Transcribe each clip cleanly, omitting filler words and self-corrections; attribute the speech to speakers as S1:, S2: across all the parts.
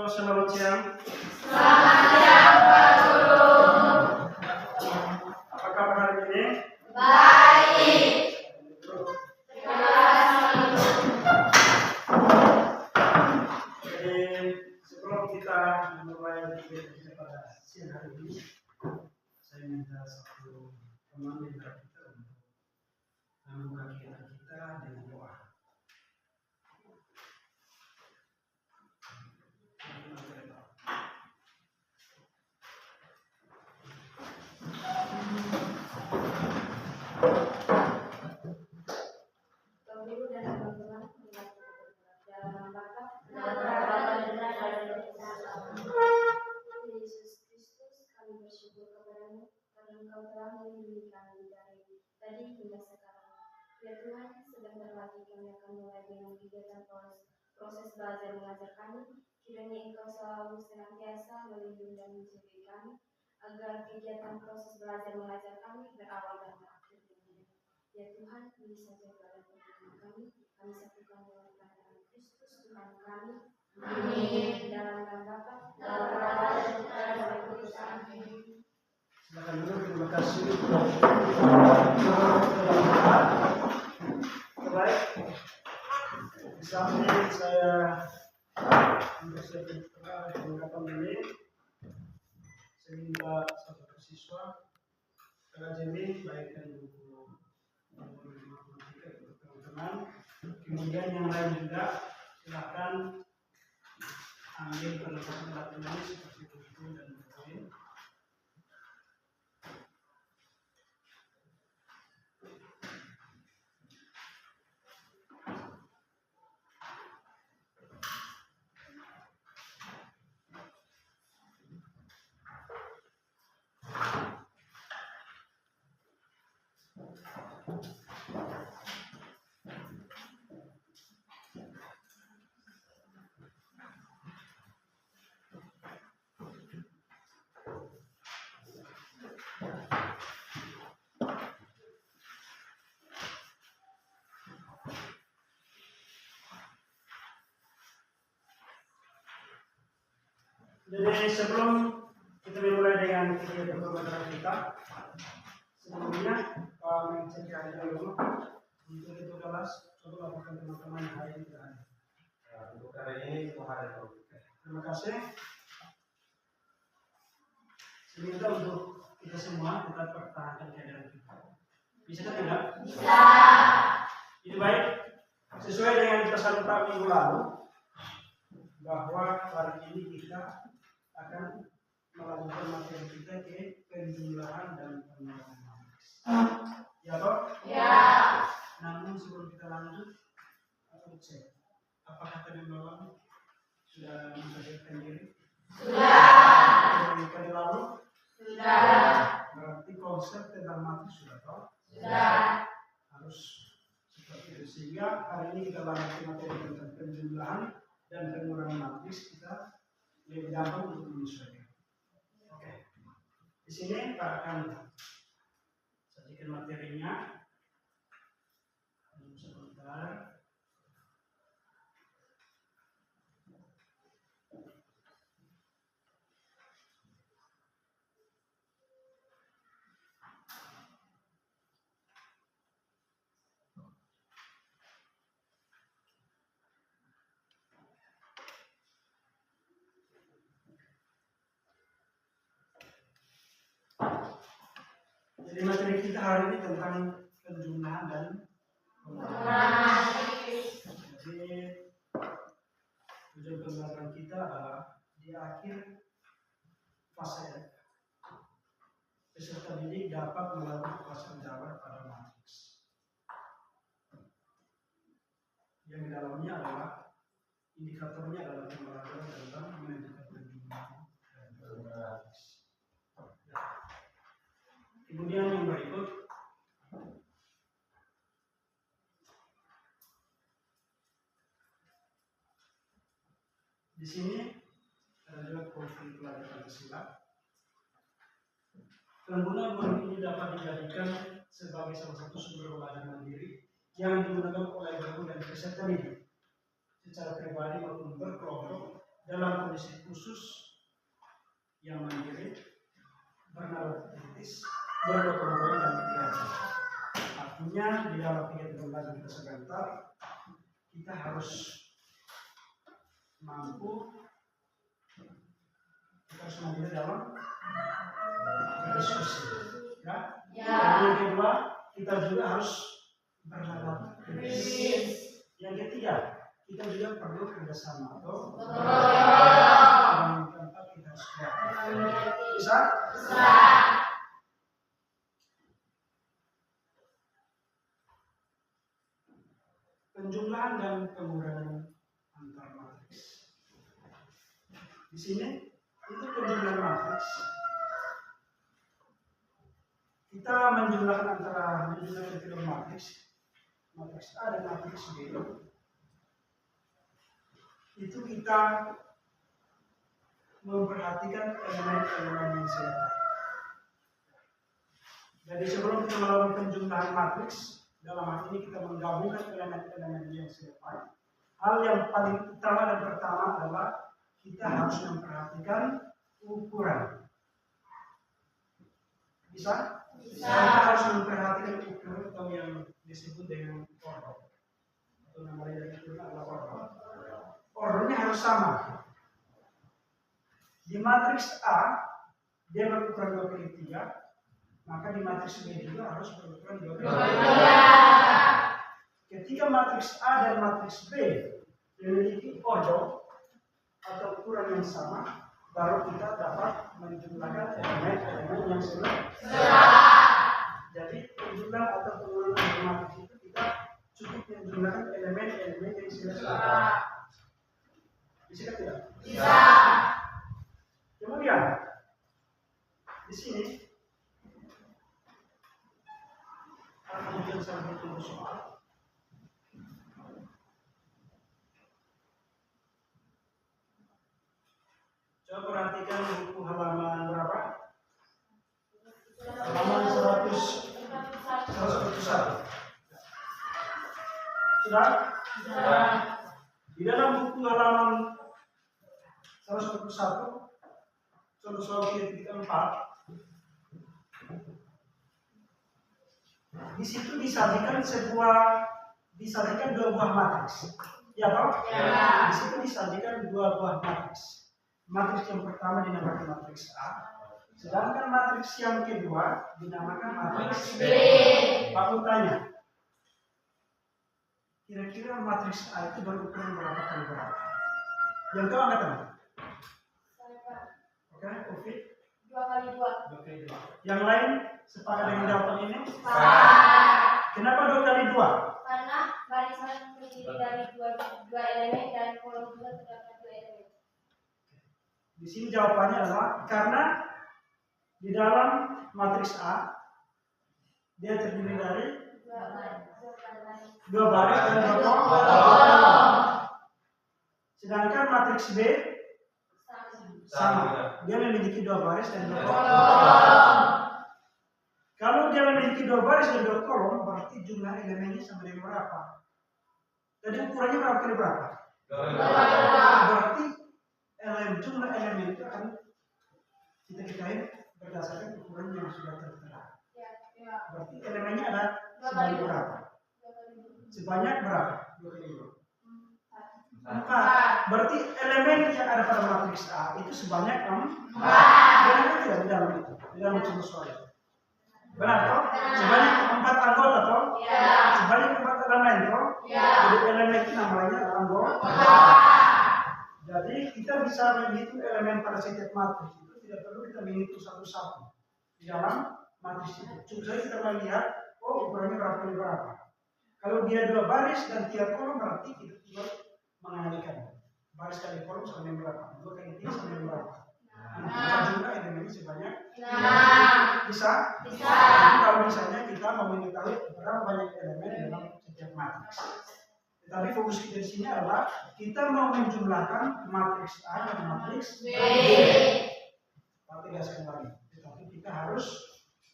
S1: selamat siang.
S2: Selamat siang, Pak Guru.
S1: Apa kabar hari ini?
S2: Baik. Terima kasih.
S1: Jadi sebelum kita memulai kegiatan pada siang hari ini, saya minta satu teman di antara kita untuk membuka kegiatan kita dengan doa.
S2: Guru dan teman-teman, dalam nama Bapa dan Putra dan Roh Kudus. Yesus Kristus, kami bersyukur kepadamu karena Engkau telah melindungi kami dari tadi hingga sekarang. Ya Tuhan, sebentar lagi kami akan mulai dengan kegiatan proses belajar mengajar kami. Kiranya Engkau selalu senantiasa melindungi dan menjaga kami, agar kegiatan proses belajar mengajar kami berawal dan berakhir dengan baik. Ya Tuhan, ini saja doa dan permohonan kami satukan dalam nama Kristus Tuhan kami. Amin. Dalam nama Bapa dan Putra dan Roh Kudus. Amin.
S1: Silakan dulu, terima kasih. Baik, di samping saya mempersiapkan perlengkapan ini, saya minta satu siswa Jimmy baikkan buku matematika untuk teman-teman. Kemudian yang lain juga silakan ambil perlengkapan latihan seperti buku dan poin. Jadi sebelum kita memulai dengan kegiatan pembelajaran kita, sebelumnya mengecek keadaan dulu untuk itu kelas. Coba lakukan teman-teman hari ini terakhir.
S3: Untuk hari ini semua hari.
S1: Terima kasih. Saya minta untuk kita semua tetap pertahankan keadaan kita. Bisa atau tidak?
S2: Bisa.
S1: Itu baik. Sesuai dengan pesan Pak minggu lalu, bahwa hari ini kita akan melakukan materi kita ke penjumlahan dan pengurangan matriks. Ya toh?
S2: Ya.
S1: Namun sebelum kita lanjut, aku cek apakah tadi malam sudah mempersiapkan diri?
S2: Sudah.
S1: Kali lalu?
S2: Sudah.
S1: Berarti konsep tentang matriks sudah tahu?
S2: Sudah.
S1: Harus seperti itu. Sehingga hari ini kita lanjutkan materi tentang penjumlahan dan pengurangan matriks, kita lebih gampang untuk menyesuaikan. Oke. Di sini Pak akan sajikan materinya. Sebentar. Jadi materi kita hari ini tentang penjumlahan dan pengurangan. Jadi tujuan pembelajaran kita adalah di akhir fase peserta didik dapat melakukan fase penjawaban pada matriks. Yang di dalamnya adalah indikatornya adalah pembelajaran tentang menentukan penjumlahan dan pengurangan matriks. Kemudian yang berikut, di sini ada juga profil pelajar Pancasila. Penggunaan modul ini dapat dijadikan sebagai salah satu sumber belajar mandiri yang digunakan oleh guru dan peserta didik secara pribadi maupun berkelompok dalam kondisi khusus yang mandiri, bernada kritis, berdoa dan kreatif. Artinya di dalam kegiatan belajar kita sebentar, kita harus mampu, kita harus mandiri dalam diskusi. Ya. Yang kedua, kita juga harus bernada kritis. Yang ketiga, kita juga perlu kerjasama atau yang keempat kita harus kreatif. Bisa? Penjumlahan dan pengurangan antar matriks. Di sini itu penjumlahan matriks. Kita menjumlahkan antara kedua matriks A dan matriks B. Itu kita memperhatikan elemen-elemen yang serupa. Jadi sebelum kita melakukan penjumlahan matriks, dalam hal ini kita menggabungkan elemen-elemen yang serupa. Hal yang paling utama dan pertama adalah kita harus memperhatikan ukuran. Bisa? Kita harus memperhatikan ukuran atau yang disebut dengan order. Atau namanya itu adalah order. Ordernya harus sama. Di matriks A dia berukuran 2x3, maka di matriks B juga harus berukuran 2x3. Ketika matriks A dan matriks B memiliki order atau ukuran yang sama, baru kita dapat menjumlahkan elemen-elemen yang sama. Jadi penjumlahan atau pengurangan matriks itu kita cukup menjumlahkan elemen-elemen yang sama. Bisa tidak? Bisa. Kemudian di sini kemudian saya tunggu soal. Coba perhatikan buku halaman berapa? Halaman 141. Sudah? Sudah. Di dalam buku halaman 141, soal ketiga 4, di situ disajikan dua buah matriks. Ya toh? Ya. Di situ disajikan dua buah matriks. Matriks yang pertama dinamakan matriks A, sedangkan matriks yang kedua dinamakan matriks B. Pak tanya, kira-kira matriks A itu berukuran berapa kali berapa? Yang tahu angkatan? Oke, Ufi? 2x2. Yang lain sepakat dengan jawaban ini? Sepakat. Kenapa 2x2?
S2: Karena barisan terdiri dari dua elemen dan kolom juga terdapat 2 elemen.
S1: Di sini jawabannya adalah karena di dalam matriks A dia terdiri dari 2 baris dan 2 kolom. Sedangkan matriks B sama. Dia memiliki 2 baris dan 2 kolom. Kalau dia memiliki 2 baris dan 2 kolom, berarti jumlah elemennya sama dengan berapa? Tadi ukurannya berapa kali berapa? 2. Berarti jumlah elemen itu akan kita ketahui berdasarkan ukuran yang sudah tertera. Berarti elemennya ada sebanyak berapa? Sebanyak berapa? 2 kali 2. 4. Berarti elemen yang ada pada matriks A itu sebanyak 4. Benar tidak di dalam itu? Di dalam contoh soal itu. Benar toh? Sebanyak 4 anggota toh? Sebanyak 4 elemen toh? Jadi elemen itu namanya anggota. Jadi kita bisa menghitung elemen pada setiap matriks itu tidak perlu kita menghitung satu-satu di dalam matriks itu. Cukup saja kita melihat, oh ukurannya berapa kali berapa. Kalau dia 2 baris dan 3 kolom berarti kita tinggal mengalihkan baris kali kolom sama dengan berapa, 2 kali 3 sama dengan berapa. Bisa juga elemennya sebanyak. Bisa? Bisa. Jadi kalau misalnya kita mau mengetahui berapa banyak elemen dalam setiap matriks. Tetapi fokus kita di sini adalah kita mau menjumlahkan matriks A dan matriks B. Tapi tegaskan lagi. Tetapi kita harus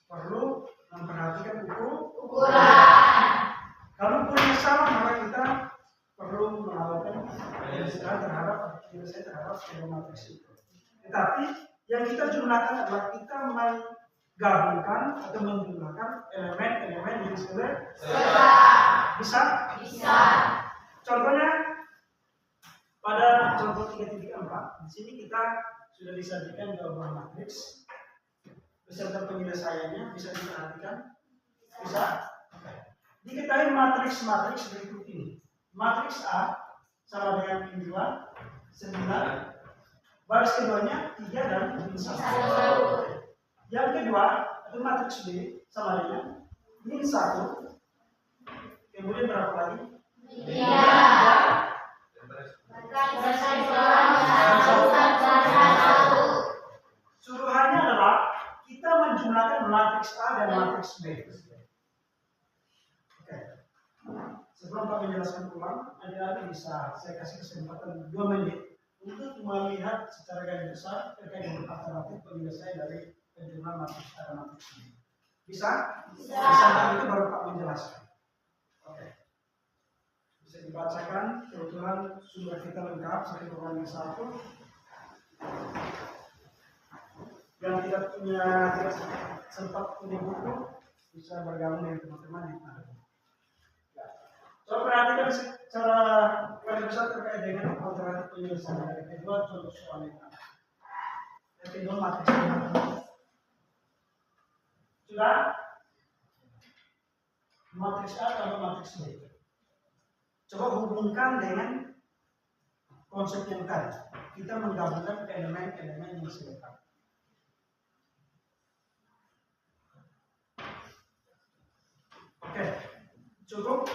S1: perlu memperhatikan ukuran. Kalau ukurannya sama maka kita perlu melakukan penyelesaian terhadap skema matriks itu. Tetapi yang kita jumlahkan adalah kita menggabungkan atau menjumlahkan elemen-elemen yang seletak. Bisa. Contohnya pada contoh 3.4 di sini kita sudah disajikan jawaban matriks beserta penyelesaiannya. Bisa diperhatikan? Bisa. Diketahui matriks berikut ini. Matriks A sama dengan min 2, 9. Baris keduanya 3 dan min 1. Yang kedua, itu matriks B sama dengan min 1. Kemudian berapa lagi? 3. Suruhannya adalah kita menjumlahkan matriks A dan matriks B. Oke. Sebelum Pak menjelaskan ulang, adik-adik bisa saya kasih kesempatan 2 menit untuk melihat secara garis besar terkait dengan alternatif penyelesaian dari penjumlahan matriks A dan matriks B. Bisa? Bisa. Itu baru Pak menjelaskan. Oke. Bisa dibacakan, kebetulan sumber kita lengkap, 1 yang tidak sempat punya buku bisa bergabung dengan teman-teman yang ada. Coba perhatikan secara garis besar terkait dengan alternatif penyelesaian dari kedua contoh soal yang ada. Yang kedua matriks sudah matriks A atau matriks B. Coba hubungkan dengan konsep yang tadi. Kita menggabungkan elemen-elemen yang seletak. Oke, cukup.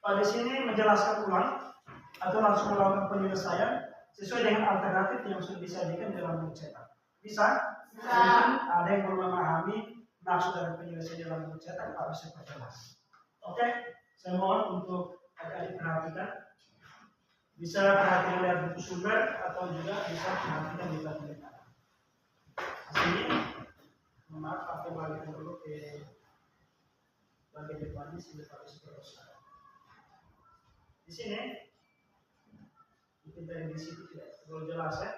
S1: Pada sini menjelaskan ulang atau langsung melakukan penyelesaian sesuai dengan alternatif yang sudah disajikan dalam buku cetak. Bisa? Ada yang belum memahami maksud dari penyelesaian dalam buku cetak, Pak bisa perjelas. Oke, saya mohon untuk adik-adik perhatikan. Bisa perhatikan lihat buku sumber atau juga bisa perhatikan di belakang. Sini, maaf, aku balikan dulu ke bagian depannya sehingga Pak bisa terus. Di sini, mungkin dari di situ tidak terlalu jelas ya.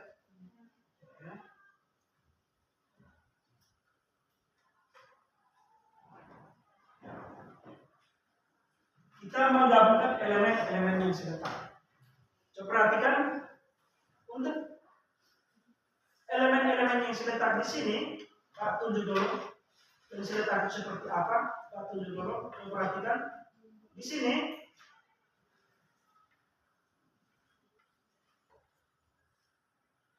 S1: Kita menggabungkan elemen-elemen yang seletak. Coba perhatikan untuk elemen-elemen yang seletak di sini, Pak tunjuk dulu. Dan seletak itu seperti apa? Pak tunjuk dulu. Coba perhatikan di sini.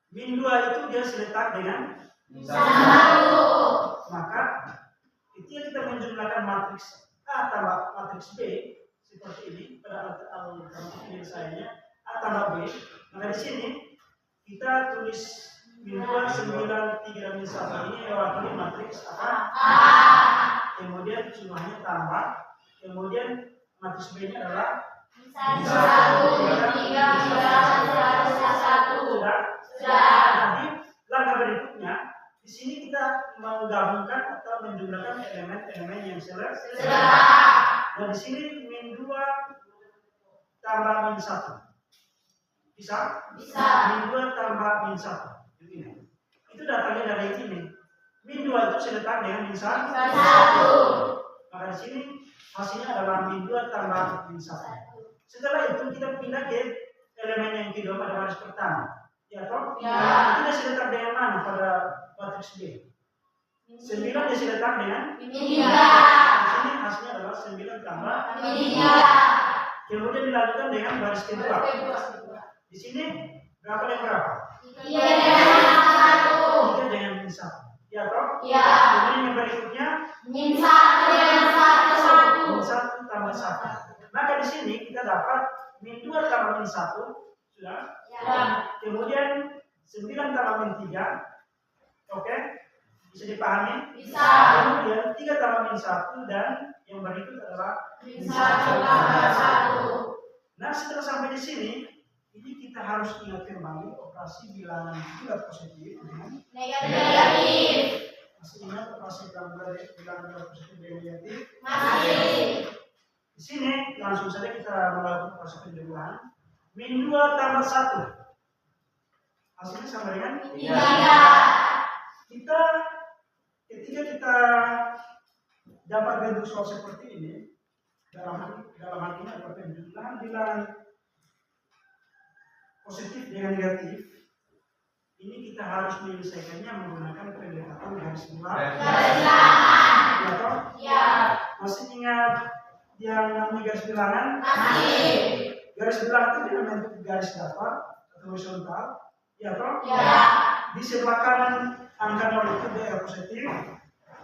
S1: Min 2 itu dia seletak dengan min 1. Maka ketika kita menjumlahkan matriks A tambah matriks B seperti ini pada alternatif penyelesaiannya A tambah B, maka di sini kita tulis min 2, 9, 3 dan min 1 ini mewakili matriks apa? A. Kemudian jumlahnya tambah, kemudian matriks B nya adalah min 1, 3, 1. Nanti langkah berikutnya di sini kita menggabungkan atau menjumlahkan elemen-elemen yang seletak. Nah di sini min 2 tambah min 1. Bisa? Min 2 tambah min 1. Ini. Itu datangnya dari ini. Min 2 itu seletak dengan min 1. Maka di sini hasilnya adalah min 2 tambah min 1. Setelah itu kita pindah ke elemen yang kedua pada baris pertama. Ya toh? Ya. Itu dia seletak dengan mana pada matriks B? 9 dia seletak dengan min 3. Di sini hasilnya adalah 9 tambah min 3. Kemudian dilanjutkan dengan baris kedua. Di sini berapa dengan berapa? 3 dengan min 1. Ya toh? Ya. Kemudian yang berikutnya min 1 dengan 1. Min 1 tambah 1. Maka di sini kita dapat min 2 tambah min 1. Sudah? Ya. Kemudian 9 tambah min 3. Oke? Bisa dipahami? Bisa. Kemudian 3 tambah min 1 dan yang berikut adalah min 1 tambah 1. Nah, setelah sampai di sini, ini kita harus ingat kembali operasi bilangan bulat positif dengan negatif. Masih ingat operasi bilangan bulat positif dengan negatif? Masih. Di sini langsung saja kita melakukan operasi penjumlahan. min 2 tambah 1. Hasilnya sama dengan
S2: 3.
S1: Ketika kita dapat bentuk soal seperti ini, dalam hal ini ada penjumlahan bilangan positif dengan negatif. Ini kita harus menyelesaikannya menggunakan pendekatan garis bilangan. Ya, toh?
S2: Ya.
S1: Masih ingat yang namanya garis bilangan?
S2: Masih.
S1: Garis bilangan itu dengan bentuk garis datar atau horizontal. Ya, toh?
S2: Ya.
S1: Di sebelah kanan angka 0 itu daerah positif.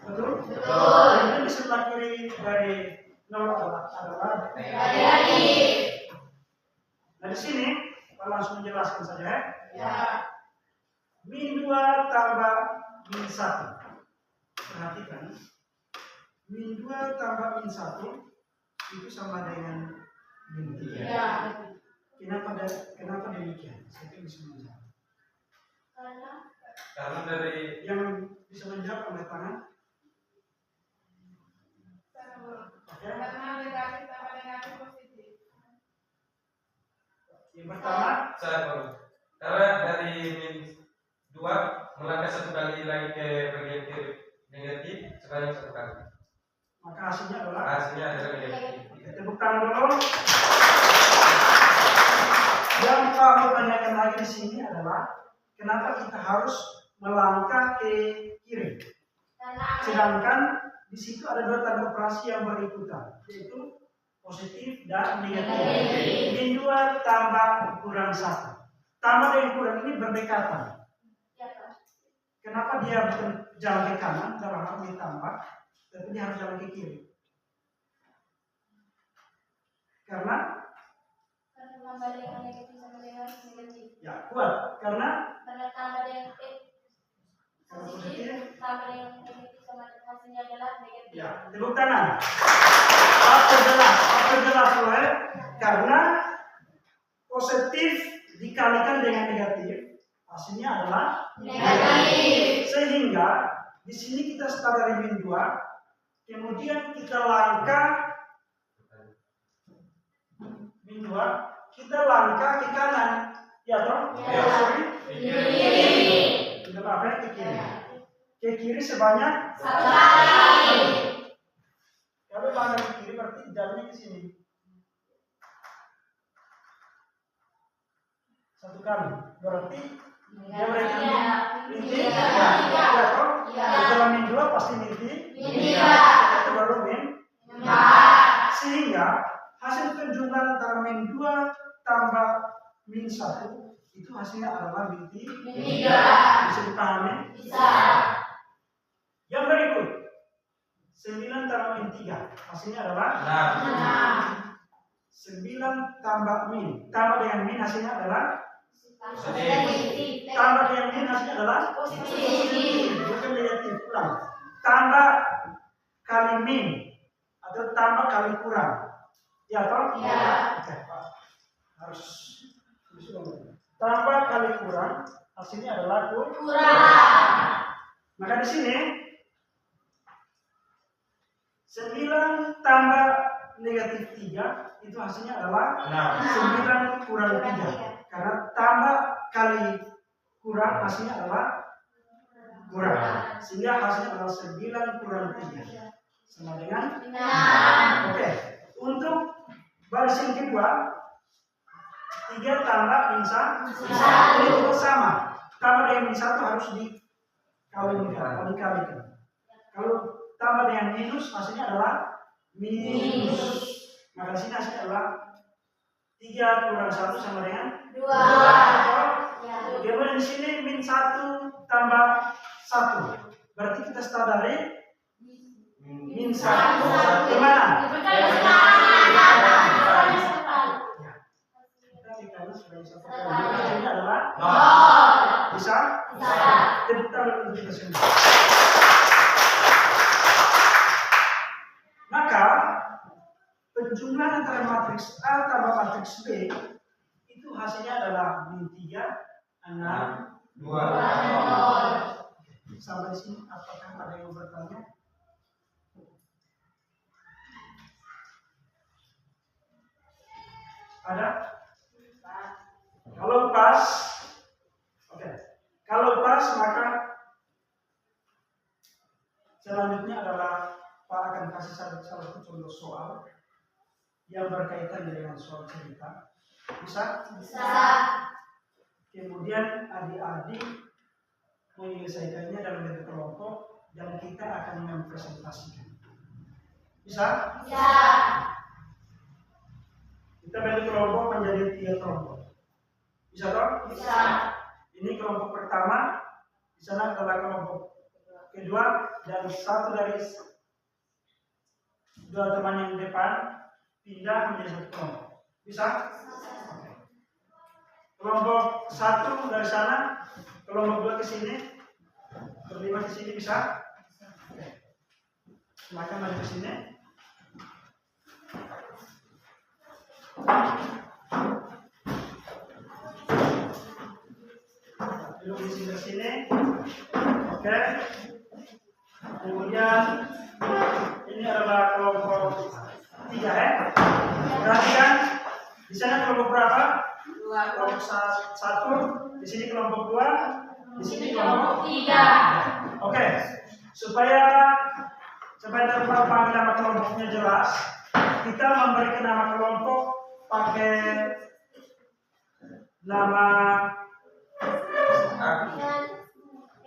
S1: Betul?
S2: Betul.
S1: Kemudian di sebelah kiri dari 0 adalah
S2: negatif.
S1: Nah, di sini kita langsung menjelaskan saja.
S2: Ya.
S1: Min 2 tambah min 1. Perhatikan. Min 2 tambah min 1 itu sama dengan min 3.
S2: Ya.
S1: Kenapa demikian? Saya bisa menjawab.
S3: Karena dari
S1: Yang bisa menjawab angkat tangan. Oke.
S4: Karena negatif tambah negatif positif.
S1: Yang pertama,
S3: saya baru. Karena dari min 2 melangkah 1 kali lagi ke bagian kiri negatif sebanyak 1 kali.
S1: maka hasilnya adalah
S3: Hasilnya adalah negatif.
S1: tepuk tangan dulu. Yang kamu tanyakan lagi di sini adalah kenapa kita harus melangkah ke kiri, sedangkan di situ ada 2 tanda operasi yang berikutan, yaitu positif dan negatif. Min 2 tambah kurang 1. Tambah dan kurang ini berdekatan. Kenapa dia bukan jalan ke kanan dalam hal ditambah, tapi dia harus jalan ke kiri? Karena
S2: tambah dengan negatif sama dengan negatif.
S1: ya kuat, karena
S2: Karena tambah dengan
S1: positif.
S2: tambah dengan negatif sama hasilnya adalah negatif.
S1: Ya, tepuk tangan. Perjelas oleh karena positif dikalikan dengan negatif, hasilnya adalah
S2: Negatif.
S1: Sehingga di sini kita start dari min 2, kemudian kita langkah min 2, kita langkah ke kanan, ya toh?
S2: Ya.
S1: Sorry.
S2: Kiri.
S1: Kita apa? Ke kiri. Ke kiri sebanyak
S2: 1 kali.
S1: Kalau langkah ke kiri berarti jalannya ke sini. 1 kali. Berarti dia berarti min 3. Ya toh?
S2: Ya.
S1: Setelah min 2 pasti min 3.
S2: Min 3.
S1: Itu baru min
S2: 4.
S1: Sehingga hasil penjumlahan antara min 2 tambah min 1 itu hasilnya adalah min 3.
S2: Min 3.
S1: Bisa dipahami?
S2: Bisa.
S1: Yang berikut 9 tambah min 3 hasilnya adalah 9 tambah min tambah dengan min hasilnya adalah
S2: Negatif.
S1: tambah dengan min hasilnya adalah
S2: Positif.
S1: bukan negatif. Ulang. Tambah kali min atau tambah kali kurang. Ya toh?
S2: Ya.
S1: Oke, Pak. Harus tambah kali kurang hasilnya adalah
S2: Kurang.
S1: Maka di sini 9 tambah negatif 3 itu hasilnya adalah 9 kurang 3. Karena tambah kali kurang hasilnya adalah kurang. Sehingga hasilnya adalah 9 kurang 3 sama dengan
S2: 6.
S1: Oke. Untuk baris yang kedua 3 tambah min 1 ini juga sama. Tambah dengan min 1 harus dikalikan. Kalau tambah dengan minus hasilnya adalah minus. Maka sini hasilnya adalah 3 kurang 1 sama dengan
S2: 2.
S1: 2.
S2: Ya.
S1: Kemudian di sini min 1 tambah 1. Berarti kita start dari min 1. Gimana? Ya. Kita dikali sebagai 1 kali. Hasilnya adalah bisa? Tepuk tangan untuk kita semua. Maka penjumlahan antara matriks A tambah matriks B itu hasilnya adalah min 3, 6,
S3: 2.
S1: Sampai di sini apakah ada yang bertanya? Ada? Kalau pas, oke. Kalau pas maka selanjutnya adalah Pak akan kasih satu contoh soal yang berkaitan dengan soal cerita. Bisa?
S2: Bisa.
S1: Kemudian adik-adik menyelesaikannya dalam bentuk kelompok dan kita akan mempresentasikan. Bisa?
S2: Bisa.
S1: Kita bentuk kelompok menjadi 3 kelompok. Bisa toh?
S2: Bisa.
S1: Ini kelompok pertama, di sana adalah kelompok kedua, dan satu dari 2 teman yang depan pindah menjadi satu kelompok. Bisa? Oke. Kelompok 1 dari sana, kelompok 2 ke sini, berlima ke sini, bisa? Oke. Silakan maju ke sini. Duduk di sini. Oke. Kemudian ini adalah kelompok 3 ya. Perhatikan di sana kelompok berapa? 2. Kelompok 1. Di sini kelompok 2. Di sini kelompok
S2: 3.
S1: Oke. Supaya terpampang nama kelompoknya jelas, kita memberikan nama kelompok pakai nama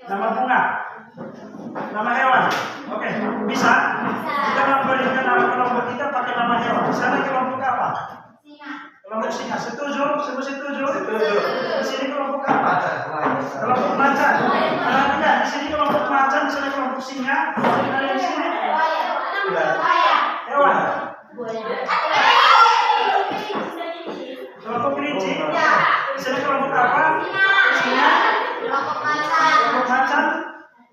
S1: bunga, nama hewan. Oke, bisa? Kita memberikan nama kelompok kita pakai nama hewan. Di sana kelompok apa?
S2: Singa.
S1: Kelompok singa. Setuju? Semua setuju?
S3: Setuju.
S1: Di sini kelompok apa? Kelompok macan. Tidak, di sini kelompok macan, di sana kelompok singa. Ada di sini hewan. Kelompok kelinci. Di sana kelompok apa? Singa.
S2: Kelompok macan.
S1: Kelompok macan.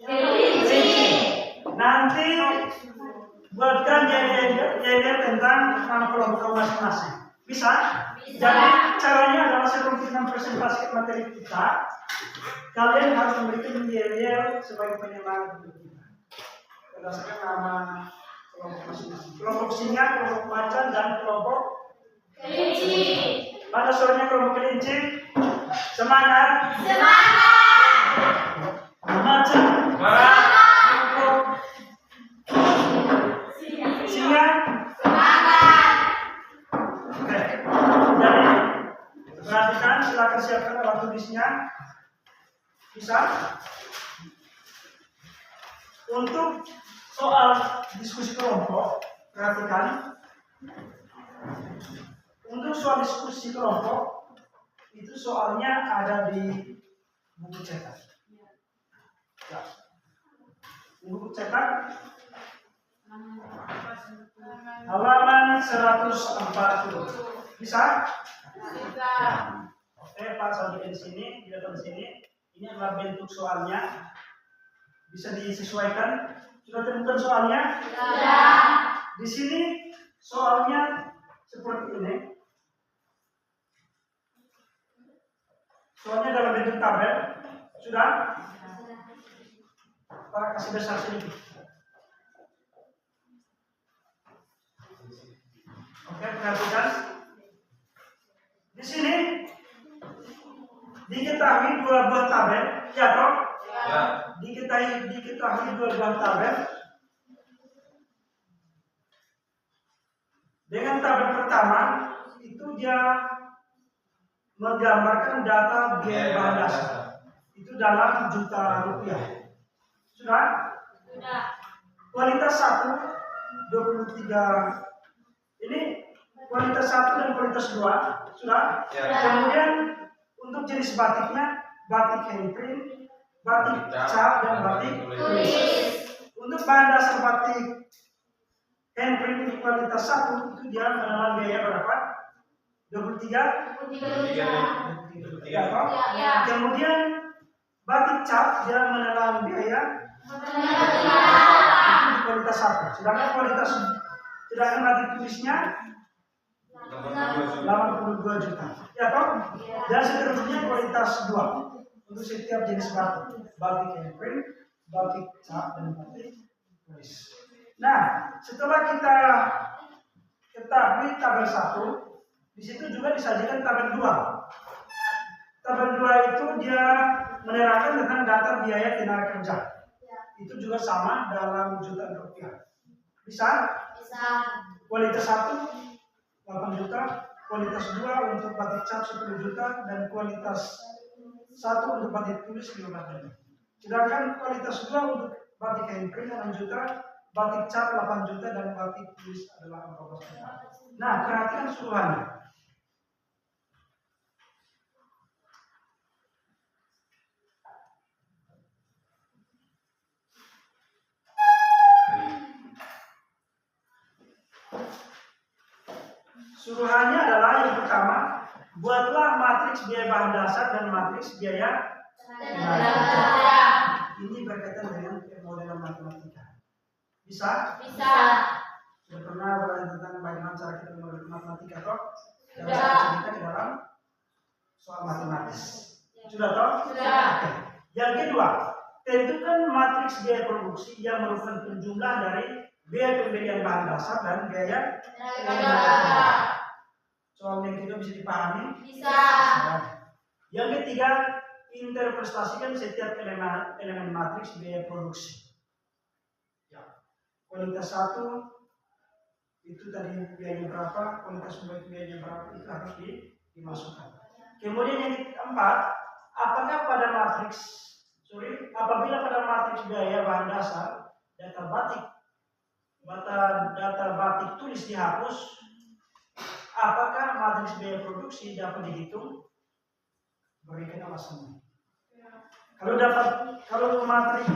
S2: Kelinci.
S1: Nanti buatkan jadi tentang nama kelompok masing-masing. Bisa? Jadi caranya adalah sebelum kita mempresentasikan materi kita, kalian harus memberikan yel-yel sebagai penyemangat untuk kita. Berdasarkan nama kelompok masing-masing. Kelompok singa, kelompok macan, dan kelompok
S2: Kelinci.
S1: mana suaranya kelompok kelinci? Semangat.
S2: Semangat.
S1: Macan. Kelompok singa.
S2: Semangat.
S1: Oke. Jadi perhatikan, silakan siapkan alat tulisnya. Bisa? Untuk soal diskusi kelompok, perhatikan. Untuk soal diskusi kelompok, itu soalnya ada di buku cetak. Ya. Di buku cetak halaman 140. Bisa?
S4: Bisa.
S1: Oke, Pak sampai di sini, di sini. Ini adalah bentuk soalnya. Bisa disesuaikan. Sudah temukan soalnya?
S2: Sudah.
S1: Di sini soalnya seperti ini. Soalnya dalam bentuk tabel. Sudah? Pak kasih besar sedikit. Oke, perhatikan. Di sini diketahui 2 buah tabel, ya toh?
S3: Ya.
S1: Diketahui 2 buah tabel. Dengan tabel pertama itu dia menggambarkan data biaya bahan dasar. Itu dalam juta rupiah. Sudah?
S2: Sudah.
S1: Kualitas 1 23. Ini kualitas 1 dan kualitas 2. Sudah?
S3: Ya.
S1: Kemudian untuk jenis batiknya, batik handprint, batik cap, dan batik
S2: Tulis.
S1: Untuk bahan dasar batik handprint di kualitas 1 itu dia menelan biaya berapa? 23.
S2: 23.
S1: Ya, toh?
S2: Ya.
S1: Kemudian batik cap dia menelan biaya di kualitas 1. Sedangkan batik tulisnya 82 juta. Ya toh? Dan seterusnya kualitas 2 untuk setiap jenis batik. Batik handprint, batik cap, dan batik tulis. Nah, setelah kita ketahui tabel 1, di situ juga disajikan tabel 2. Tabel 2 itu dia menerangkan tentang data biaya tenaga kerja. Itu juga sama dalam jutaan rupiah. Bisa?
S2: Bisa.
S1: Kualitas 1 8 juta, kualitas 2 untuk batik cap 10 juta, dan kualitas 1 untuk batik tulis 15 juta. Sedangkan kualitas 2 untuk batik handprint 6 juta, batik cap 8 juta, dan batik tulis adalah 14 juta. Nah, perhatikan suruhannya. Suruhannya adalah yang pertama, buatlah matriks biaya bahan dasar dan matriks biaya tenaga kerja. Ini berkaitan dengan pemodelan matematika. Bisa?
S2: Bisa.
S1: Sudah pernah belajar tentang bagaimana cara kita memodel matematika toh? Dan
S2: Sudah.
S1: cara kita ke dalam soal matematis. Sudah toh?
S2: Sudah.
S1: Oke. Yang kedua, tentukan matriks biaya produksi yang merupakan penjumlah dari biaya pembelian bahan dasar dan biaya
S2: Tenaga kerja.
S1: Soal yang kedua bisa dipahami?
S2: Bisa.
S1: Yang ketiga, interpretasikan setiap elemen matriks biaya produksi. Ya. Kualitas 1 itu tadi biayanya berapa, kualitas 2 itu biayanya berapa, itu harus dimasukkan. Kemudian yang keempat, apabila pada matriks biaya bahan dasar data batik tulis dihapus, apakah matriks biaya produksi dapat dihitung? Berikan alasannya. Kalau matriks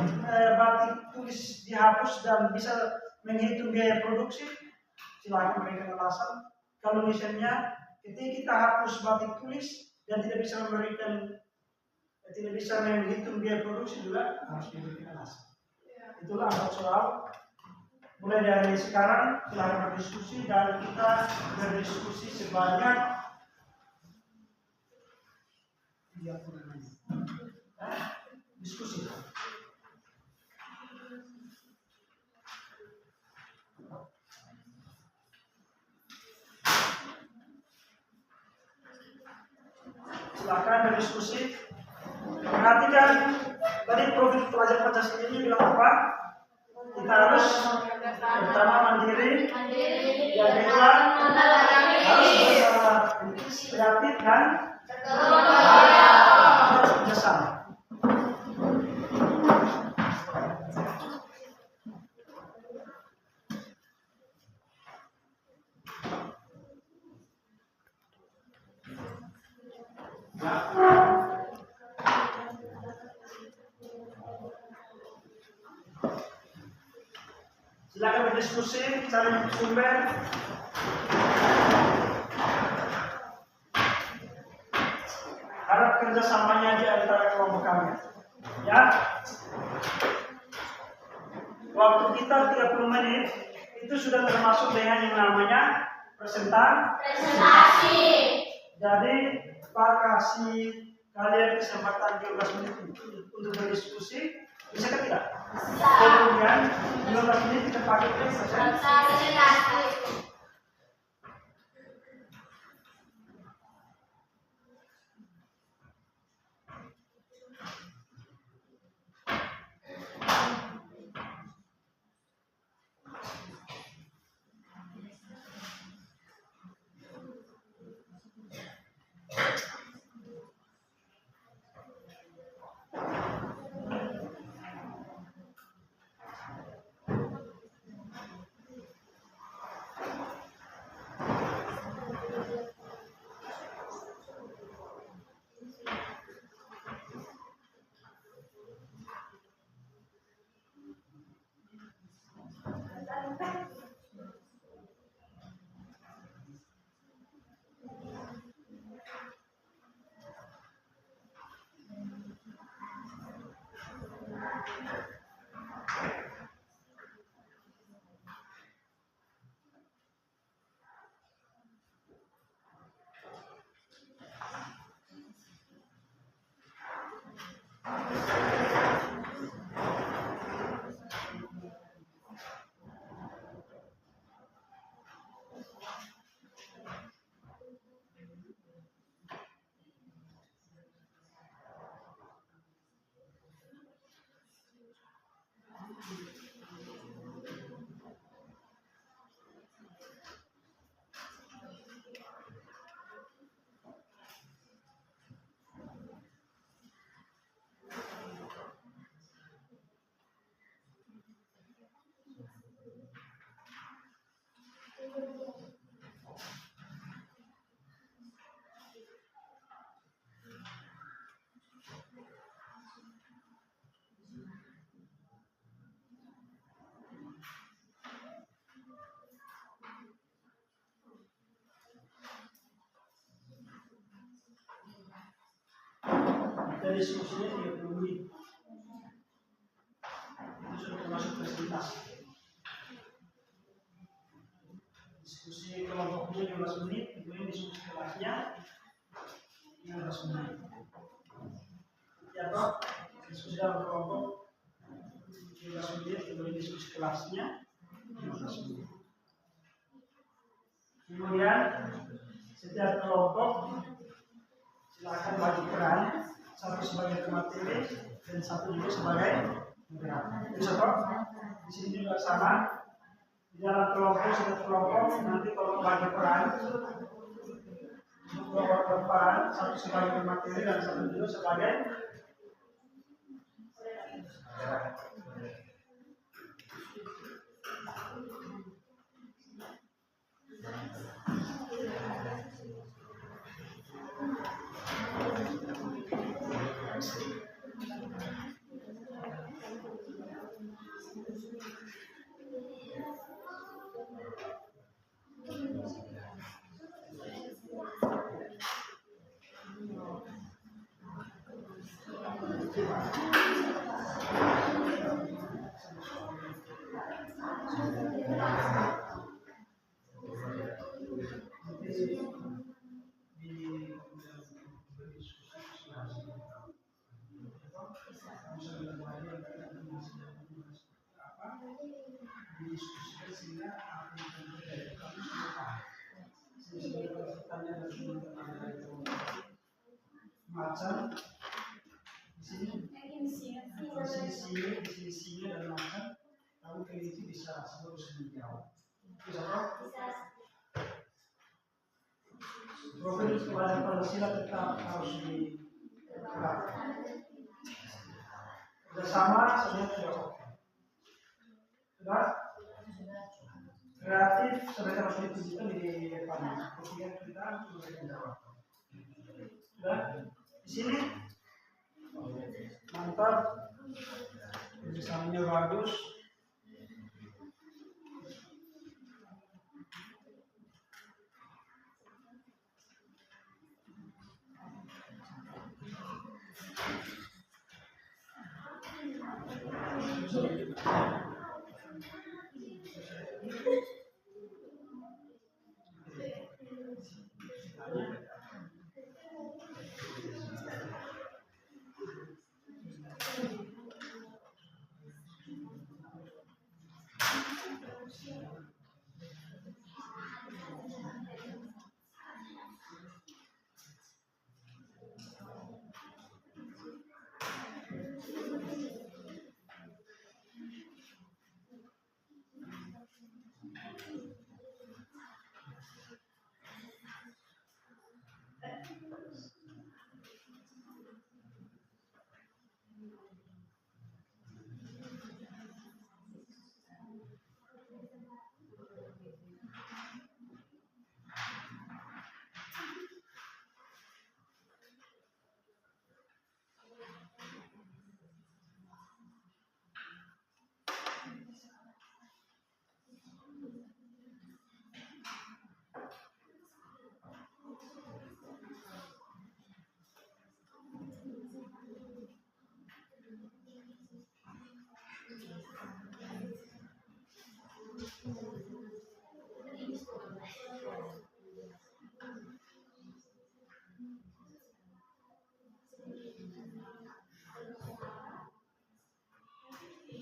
S1: batik tulis dihapus dan bisa menghitung biaya produksi, silakan berikan alasan. Kalau misalnya ketika kita hapus batik tulis dan tidak bisa menghitung biaya produksi juga harus diberikan alasan. Itulah 4 soal. Mulai dari sekarang silakan berdiskusi dan kita berdiskusi sebanyak 30 menit. Diskusi. Silakan berdiskusi. Perhatikan tadi profil pelajar Pancasila ini bilang apa? Kita harus pertama mandiri, yang kedua harus kreatif dan harus kerjasama. Silakan berdiskusi, cari sumber. Harap kerjasamanya di antara kelompok kami. Ya. Waktu kita 30 menit itu sudah termasuk dengan yang namanya presentasi. Jadi Pak kasih kalian kesempatan 15 menit untuk berdiskusi. Bisa kan tidak? Bisa. Kemudian 15 menit kita pakai presentasi. Ada diskusinya 30 menit. Itu sudah termasuk fasilitas. Diskusi kelompoknya 15 menit, kemudian diskusi kelasnya 15 menit. Ya toh, diskusi dalam kelompok 15 menit, kemudian diskusi kelasnya 15 menit. Kemudian setiap kelompok silakan bagi peran, satu sebagai pemateri dan satu juga sebagai moderator. Bisa toh? Di sini juga sama. Di dalam kelompok setiap kelompok nanti kalau bagi peran, untuk peran satu sebagai pemateri dan satu juga sebagai didiskusikan sehingga apa yang terjadi kamu sudah paham. Sebagai pertanyaan dari teman-teman itu macam di sini dan macam kamu teliti bisa sebut menjawab. Bisa toh? Profil kepada Pancasila tetap harus dikerjakan. Bersama sebenarnya sudah oke. Sudah? Kreatif sebenarnya harus ditunjukkan di depan. Kemudian kita memberikan jawab. Sudah? Di sini mantap. Kerjasamanya bagus.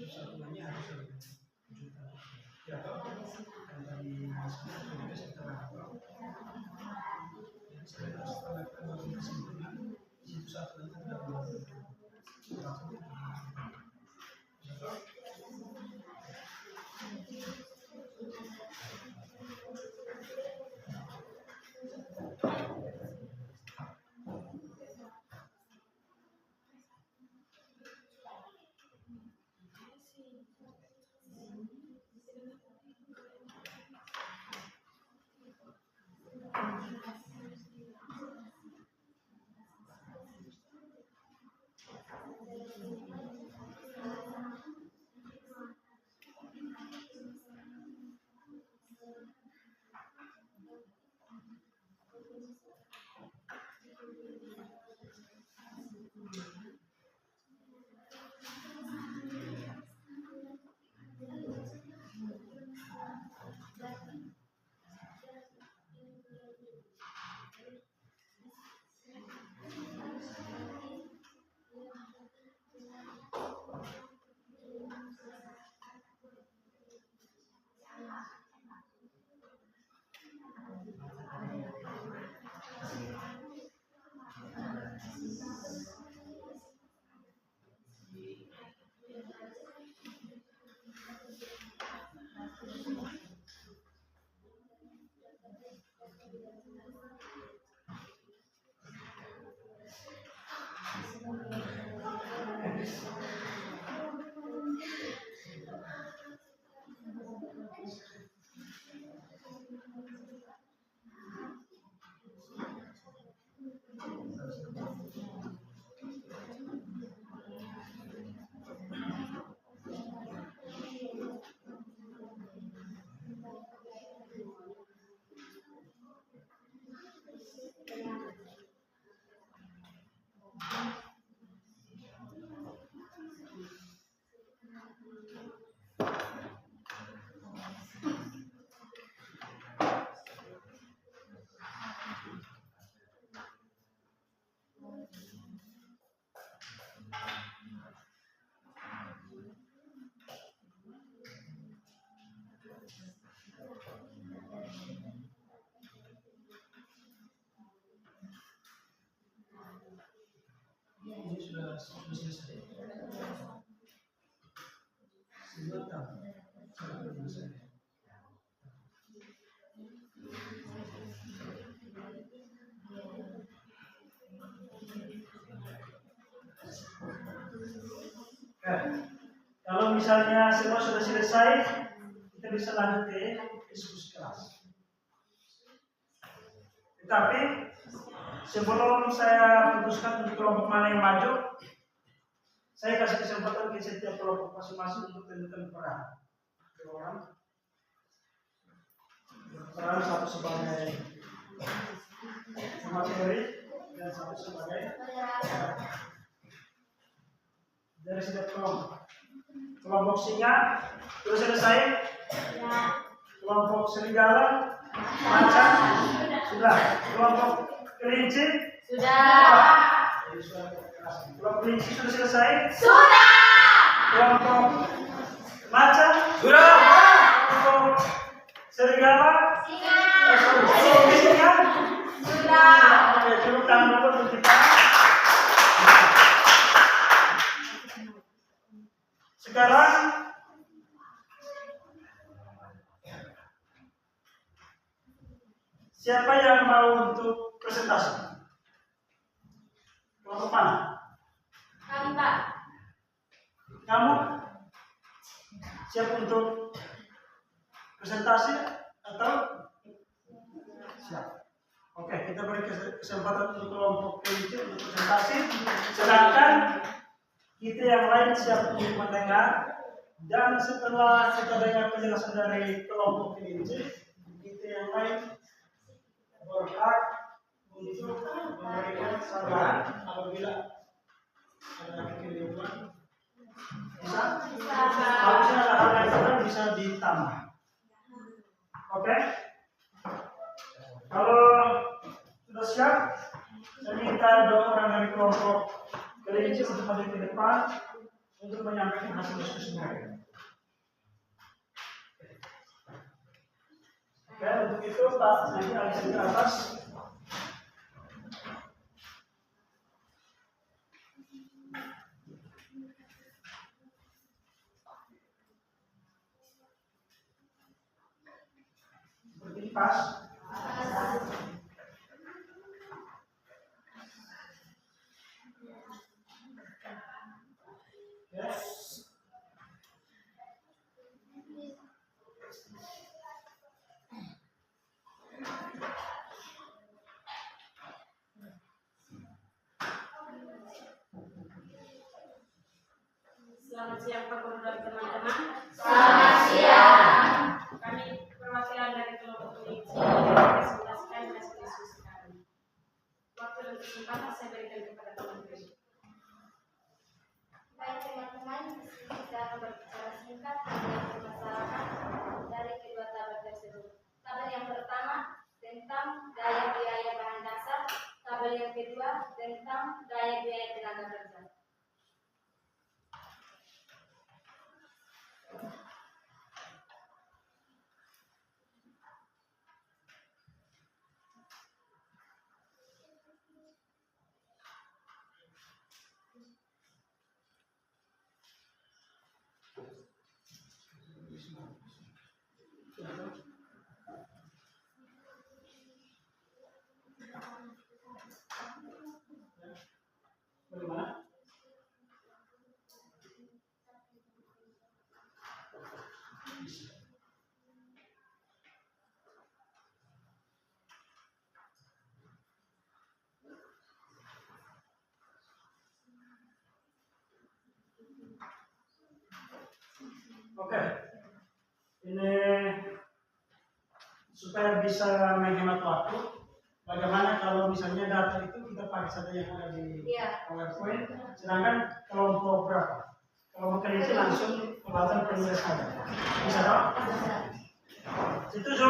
S1: Satuannya harus ya toh? Dan tadi masuknya sudah setelah kesimpulan di situ satuannya tidak boleh. Ini sudah selesai. Sudah tahu. Sudah selesai. Kalau misalnya semua sudah selesai, kita bisa lanjut ke diskusi kelas. Tetapi sebelum saya putuskan untuk kelompok mana yang maju, saya kasih kesempatan ke setiap kelompok masing-masing untuk tentukan peran. Dua orang. Peran satu sebagai materi dan satu sebagai dari setiap kelompok. Kelompok singa sudah selesai. Kelompok serigala, macan sudah. Kelompok kelinci
S2: Sudah.
S1: Kelompok kelinci sudah selesai.
S2: Sudah.
S1: Kelompok macan
S3: Sudah.
S1: Kelompok serigala
S2: Singa.
S1: kelompok singa
S2: Sudah.
S1: Oke, cukup tangan dulu untuk kita. Sekarang siapa yang mau untuk presentasi? Kelompok mana?
S2: Kami, Pak.
S1: Kamu siap untuk presentasi atau siap? Oke, kita beri kesempatan untuk kelompok kelinci untuk presentasi. Sedangkan kita yang lain siap untuk mendengar. Dan setelah kita dengar penjelasan dari kelompok kelinci, kita yang lain berhak untuk memberikan saran apabila ada kekeliruan. Bisa? Kalau misalnya ada hal yang kurang bisa ditambah. Oke? Kalau sudah siap, saya minta dua orang dari kelompok kelinci untuk maju ke depan untuk menyampaikan hasil diskusi mereka. Oke, untuk itu Pak nanti alih ke atas. Seperti ini pas. Yes.
S5: Selamat siang Pak Guru dan teman-teman.
S2: Selamat siang.
S5: Kami perwakilan dari kelompok kelinci presentasikan hasil diskusi kami. Waktu dan kesempatan saya berikan kepada teman-teman.
S2: Baik teman-teman, di sini kita akan berbicara singkat tentang permasalahan dari kedua tabel tersebut. Tabel yang pertama tentang daya biaya bahan dasar, tabel yang kedua tentang daya biaya tenaga kerja.
S1: Bagaimana? Oke, ini supaya bisa menghemat waktu. Bagaimana kalau misalnya data itu kita pakai saja yang ada di PowerPoint, sedangkan kelompok berapa? Kelompok kelinci langsung melakukan penulisan. Bisa dong? Setuju?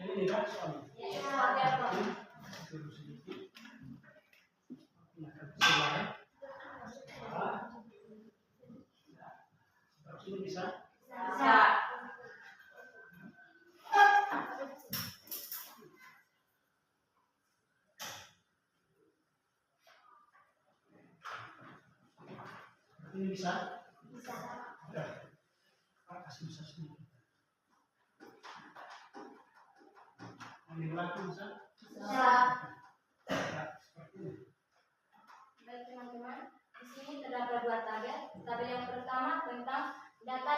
S1: Ini kan soalnya.
S2: Ya, sebagai apa?
S1: Turun sedikit. Pindah ke sebelah. Terus ini bisa.
S2: Bisa.
S1: Ini bisa.
S2: Bisa.
S1: Oke. Pak kasih bisa sedikit. Ini lagi bisa.
S2: Bisa.
S1: Ya, seperti ini.
S2: Baik teman-teman, di sini terdapat dua tabel. Tabel yang pertama tentang data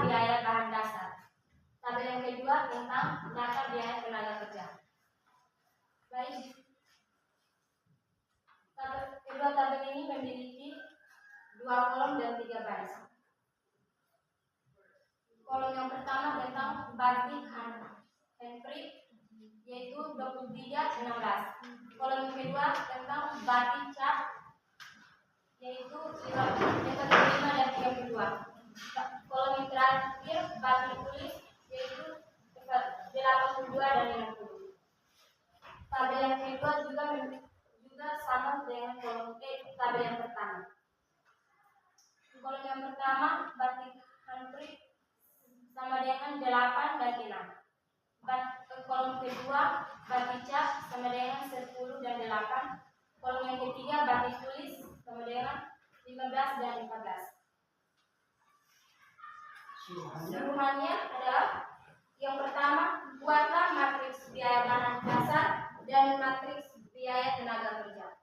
S2: biaya bahan dasar. Tabel yang kedua tentang data biaya tenaga kerja. Baik, kedua tabel ini memiliki 2 kolom dan 3 baris. Kolom yang pertama tentang batik handprint, yaitu 2316. Kolom yang kedua tentang batik cap, yaitu 45 dan 32. Kolom yang terakhir batik tulis, yaitu 82 dan 50. Tabel yang kedua juga sama dengan tabel yang pertama. Kolom yang pertama batik handprint sama dengan 8 dan 6. Kolom kedua batik cap sama dengan 10 dan 8. Kolom yang ketiga batik tulis sama dengan 15 dan 14. Suruhannya adalah yang pertama, buatlah matriks biaya bahan dasar dan matriks biaya tenaga kerja.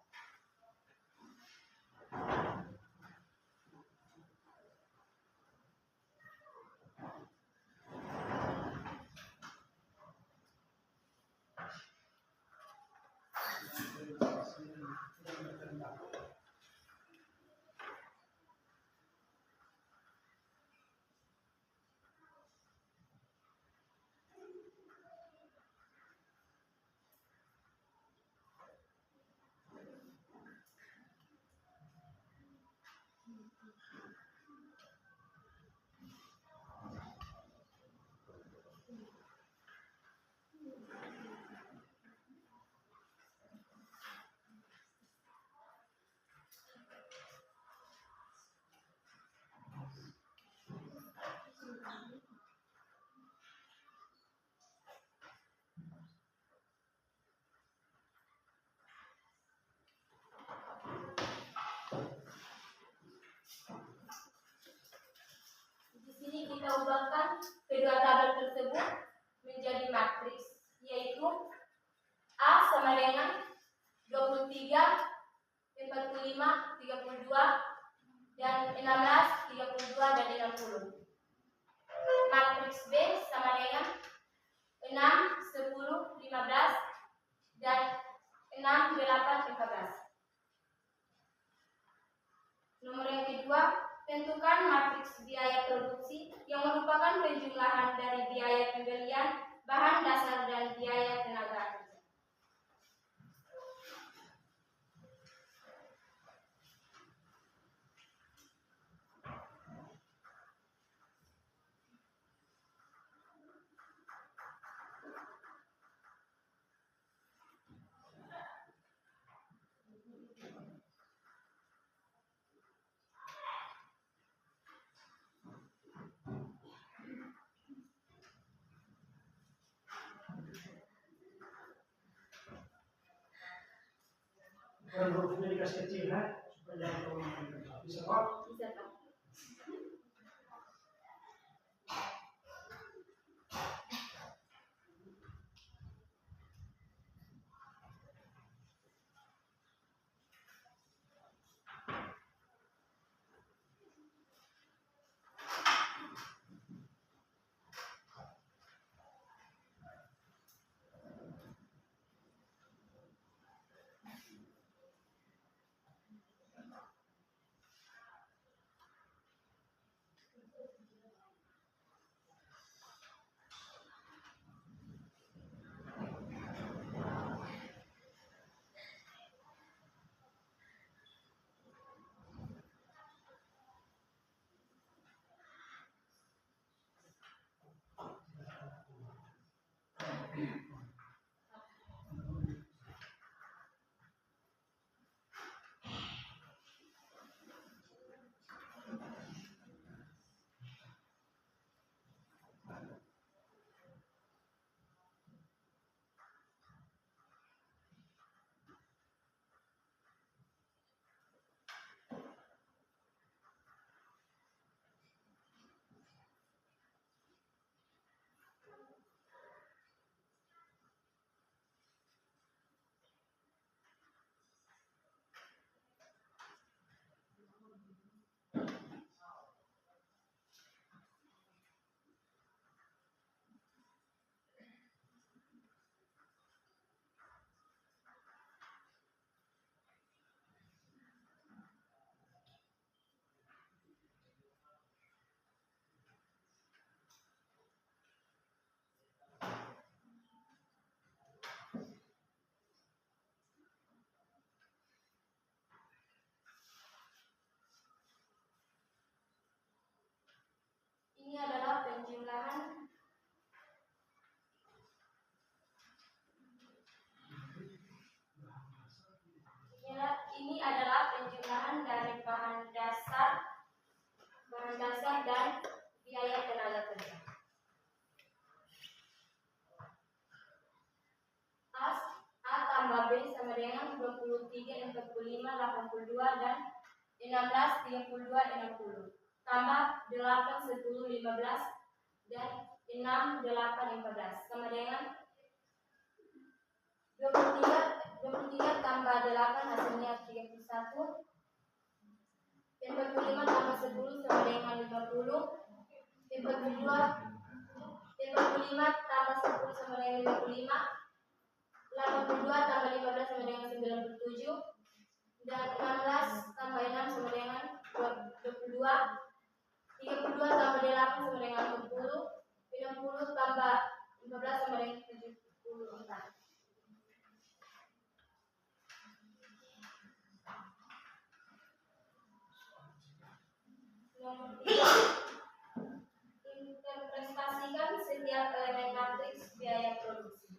S2: Di sini kita ubahkan kedua tabel tersebut menjadi matriks, yaitu A sama dengan 23, 45, 32, dan 16, 32, dan 60. Matriks B sama dengan 6, 10, 15, dan 6, 8, 15. Nomor yang kedua, tentukan matriks biaya produksi yang merupakan penjumlahan dari biaya pembelian bahan dasar dan biaya tenaga kerja.
S1: Dan hurufnya dikasih kecil ya, supaya jangan terlalu banyak. Bisa Pak?
S2: Bisa, Pak. 45, 82, dan 16, 32, 60. Tambah 8, 10, 15, dan 6, 8, 14. Sama dengan 23 tambah 8 hasilnya 31. 45 tambah 10 sama dengan 50. 45 tambah 10 sama dengan 55. 82 tambah 15 sama dengan 97. Dan 16 tambah 6 sama dengan 22. 32 tambah 8 sama dengan 60. 60 tambah 15 sama dengan 74. Nomor 3. Interpretasikan setiap elemen matriks biaya produksi.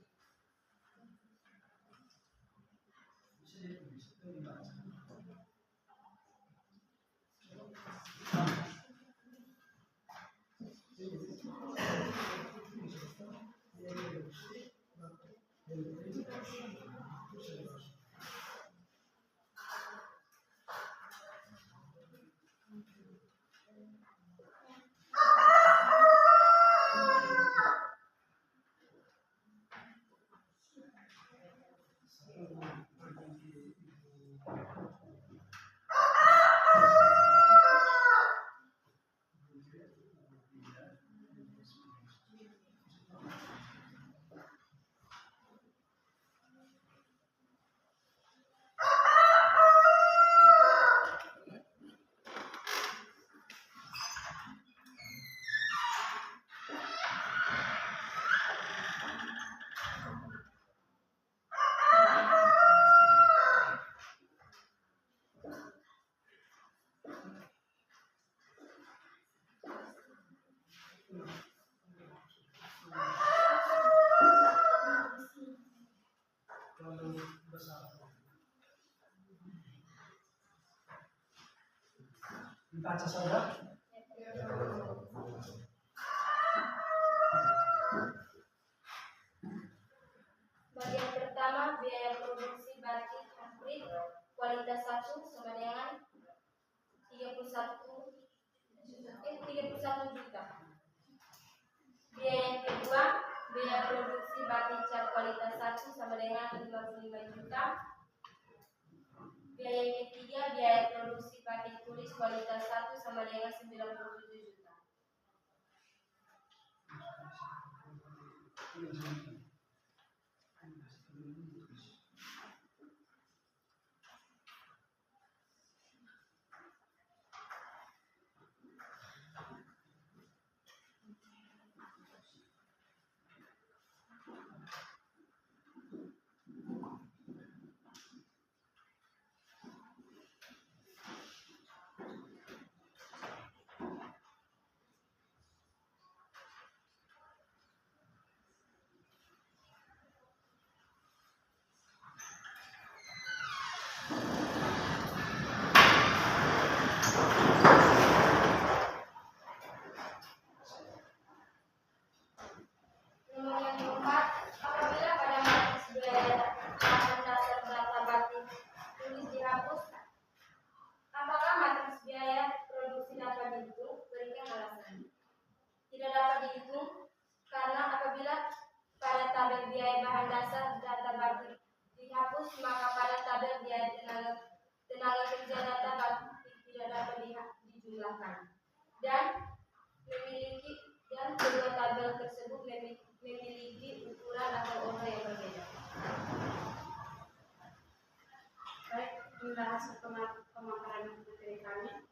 S1: Dibaca saja.
S2: Bagian pertama, biaya produksi batik hybrid kualitas 1 sama dengan 31 juta. Biaya yang kedua, biaya produksi batik cat kualitas 1 sama dengan 55 juta. Biaya yang ketiga, biaya produksi batik tulis kualitas 1 sama dengan 97 juta. Nomor yang keempat, apabila pada matriks biaya bahan dasar data batik tulis dihapus, apakah matriks biaya produksi dapat dihitung? Berikan alasan. Tidak dapat dihitung karena apabila pada tabel biaya bahan dasar data batik dihapus, maka pada tabel biaya tenaga kerja data batik tidak dapat dijumlahkan. Dan kedua tabel tersebut memiliki ukuran atau umur yang berbeda.
S5: Baik, inilah hasil pemaparan materi kami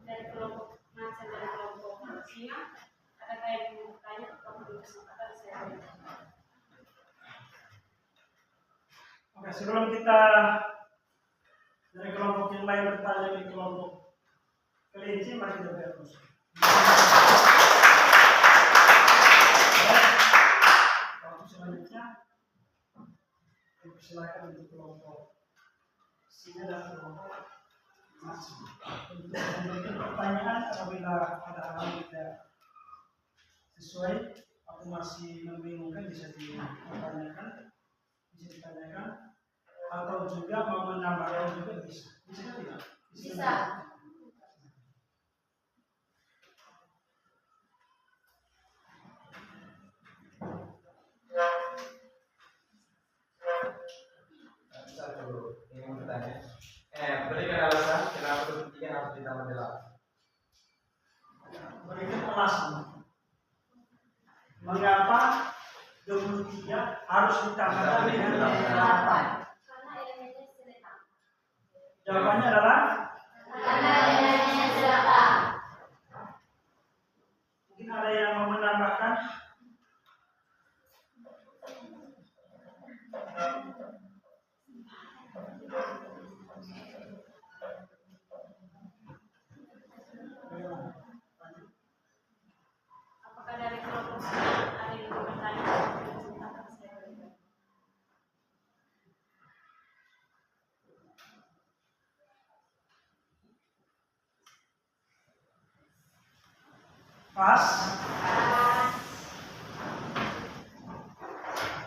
S5: dari kelompok Macan dan kelompok Singa. Adakah yang ingin bertanya atau belum kesempatan saya berikan?
S1: Oke, sebelum kita dari kelompok yang lain bertanya di kelompok kelinci, mari kita berdoa. Waktu selanjutnya silakan untuk kelompok singa dan kelompok emas untuk memberikan pertanyaan apabila ada hal yang tidak sesuai atau masih membingungkan bisa ditanyakan. atau juga mau menambahkan juga bisa. Bisa tidak?
S2: Bisa.
S3: Bisa dulu. Ini mau bertanya. Berikan alasan kenapa 23 harus ditambah 8.
S1: Berikan alasan. Mengapa 23 harus ditambahkan dengan 8?
S2: Karena elemennya sederhana.
S1: Jawabannya adalah
S2: Karena elemennya sederhana.
S1: mungkin ada yang mau menambahkan.
S5: Apakah dari kelompok singa ada yang bertanya? Akan saya berikan.
S1: Pas.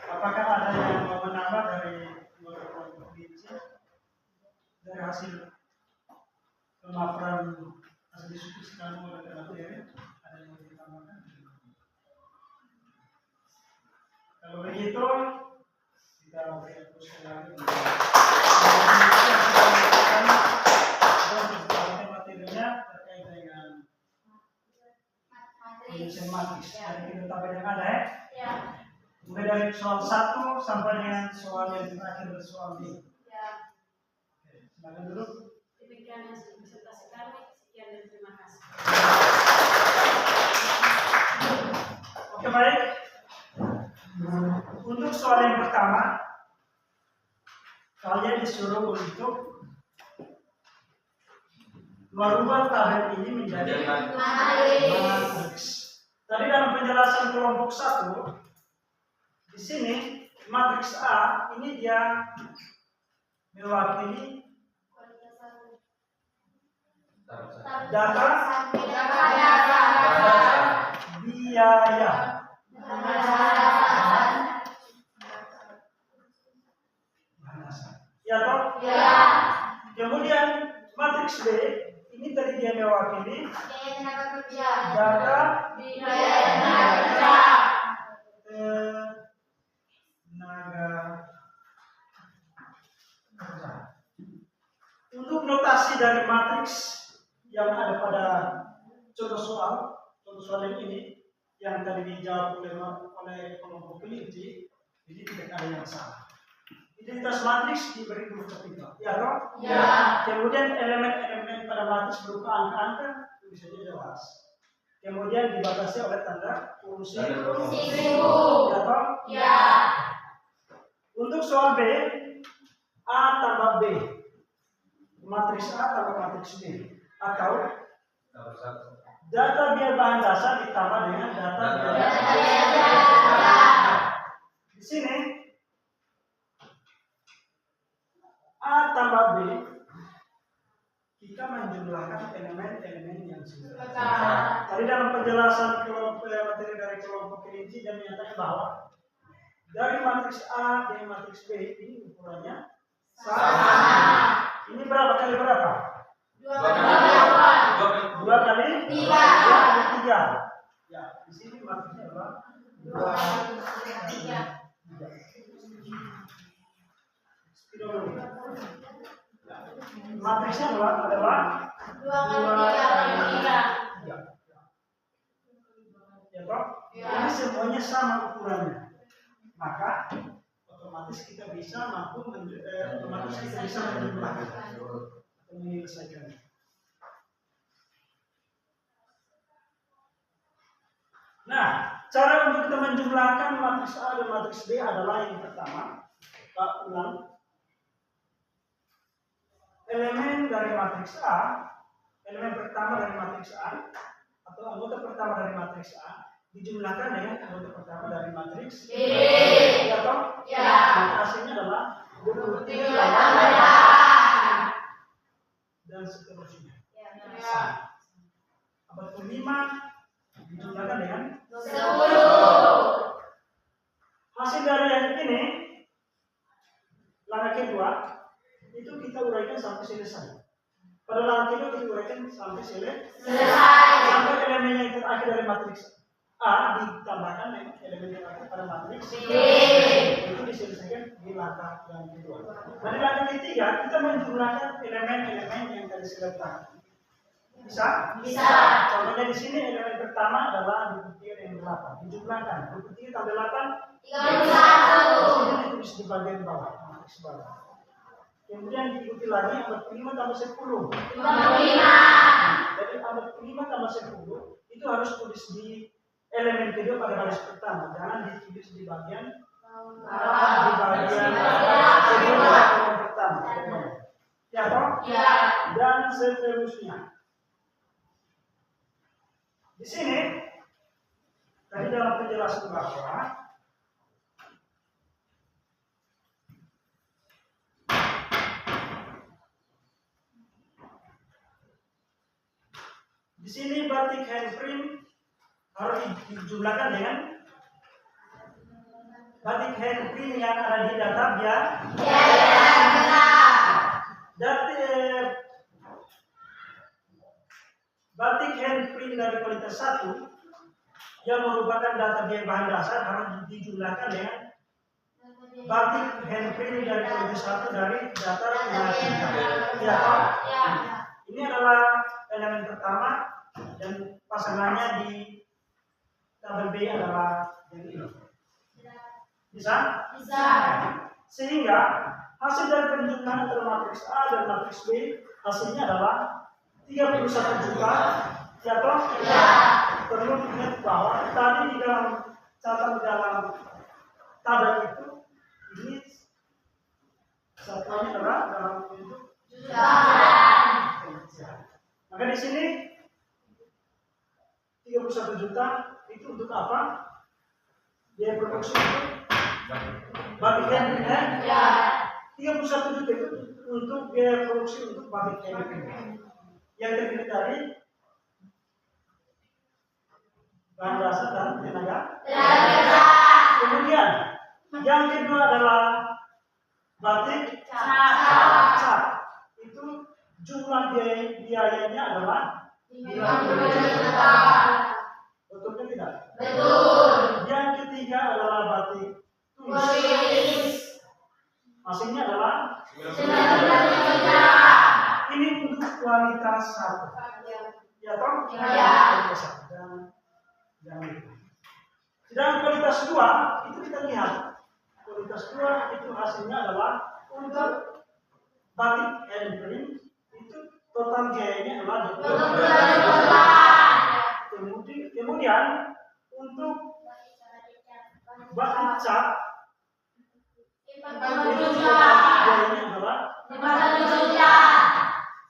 S1: Apakah ada yang mau menambah dari kelompok biji dari hasil pemaparan hasil diskusi kamu oleh materi? Ada yang mau ditambahkan? Kalau begitu kita teruskan lagi. Materinya terkait dengan penyelesaian matris. Jadi kita tabel yang ada ya.
S2: Ya.
S1: Mulai dari soal 1 sampai dengan soal yang terakhir soal B.
S2: Ya.
S1: Oke, silakan dulu.
S5: Demikian hasil presentasi kami. Sekian dan terima kasih.
S1: Oke, baik. Untuk soal yang pertama, kalian disuruh untuk merubah tabel ini menjadi matriks. Tadi dalam penjelasan kelompok 1, di sini matriks A ini dia mewakili data biaya. Ya toh?
S2: Ya.
S1: Kemudian matriks B ini tadi dia mewakili
S2: Biaya tenaga kerja.
S1: data
S2: Biaya tenaga kerja.
S1: tenaga kerja. Untuk notasi dari matriks yang ada pada contoh soal yang ini yang tadi dijawab oleh kelompok kelinci, ini tidak ada yang salah. Identitas matriks diberi huruf kapital, ya toh?
S2: Ya.
S1: Kemudian elemen-elemen pada matriks berupa angka-angka tulisannya jelas. Kemudian dibatasi oleh tanda fungsi, ya toh?
S2: Ya.
S1: Untuk soal B, A tambah B, matriks A tambah matriks B, atau data biaya bahan dasar ditambah dengan data biaya. Di sini A tambah B, kita menjumlahkan elemen-elemen yang sederhana. Tadi dalam penjelasan materi dari kelompok kelinci dan menyatakan bahwa dari matriks A dengan matriks B ini ukurannya sama. Ini berapa kali berapa? 2 kali 3. Ya, di sini matriksnya adalah 2 kali 3. Matriksnya adalah
S2: 2 kali 3.
S1: Ya toh? Ini semuanya sama ukurannya. Maka otomatis kita bisa menjumlahkan atau menyelesaikan. Nah, cara untuk kita menjumlahkan matriks A dan matriks B adalah yang pertama, kita ulang. Elemen dari matriks A, elemen pertama dari matriks A atau anggota pertama dari matriks A dijumlahkan dengan anggota pertama dari matriks B. Ya toh?
S2: Ya.
S1: Maka hasilnya adalah 23 dan seterusnya. Abad ke-5 dijumlahkan dengan
S2: 10.
S1: hasil dari yang ini langkah kedua selesai. Pada langkah itu diuraikan sampai
S2: Selesai.
S1: sampai elemen yang terakhir dari matriks A ditambahkan dengan elemen yang terakhir pada matriks B. Itu diselesaikan di langkah yang kedua. Nah, di langkah ketiga kita menjumlahkan elemen-elemen yang tadi sudah kita. Bisa?
S2: Bisa.
S1: Contohnya di sini elemen pertama adalah 23 yang 8. Dijumlahkan 23 tambah 8
S2: 31.
S1: ini ditulis di bagian bawah, matriks bawah. Kemudian diikuti lagi abad kelima tambah 10.
S2: 55.
S1: Jadi abad kelima tambah 10 itu harus tulis di elemen kedua pada baris pertama, jangan ditulis di bagian kedua kolom pertama. Ya toh?
S2: Ya.
S1: Dan seterusnya. Di sini tadi dalam penjelasan bahwa di sini batik handprint harus dijumlahkan dengan batik handprint yang ada di data batik handprint dari kualitas 1 yang merupakan data biaya bahan dasar harus dijumlahkan dengan batik handprint dari kualitas 1 dari data ya. Ini adalah elemen pertama dan pasangannya di tabel B adalah yang ini. Bisa?
S2: Bisa.
S1: Sehingga hasil dari penjumlahan antara matriks A dan matriks B hasilnya adalah 31 juta. Ya toh?
S2: Ya.
S1: Perlu diingat bahwa tadi di dalam catatan dalam tabel itu ini satuannya adalah dalam bentuk maka di sini 31 juta itu untuk apa? Biaya produksi batik handprint.
S2: Ya.
S1: 31 juta itu untuk biaya produksi untuk batik handprint. Yang terdiri dari bahan dasar dan tenaga. Kemudian yang kedua adalah batik cat. Itu jumlah biayanya adalah
S2: 50 juta.
S1: Betulnya tidak?
S2: Betul.
S1: Yang ketiga adalah batik tulis. Hasilnya adalah
S2: 90 juta.
S1: ini untuk kualitas 1. Ya toh?
S2: Ya.
S1: Kualitas 1 dan sedangkan kualitas 2 itu kita lihat. Kualitas 2 itu hasilnya adalah untuk batik handprint itu total biayanya adalah 20 juta. Kemudian untuk batik cat itu total biayanya adalah
S2: 50 juta.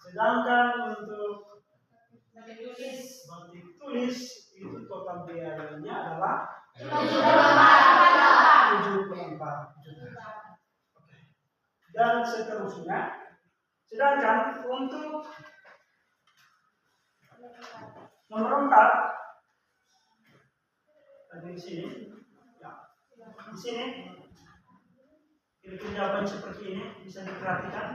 S1: sedangkan untuk batik tulis itu total biayanya adalah 74 juta. Oke. Dan seterusnya. Sedangkan untuk nomor 4 di sini, ya, di sini kira-kira jawaban seperti ini bisa diperhatikan.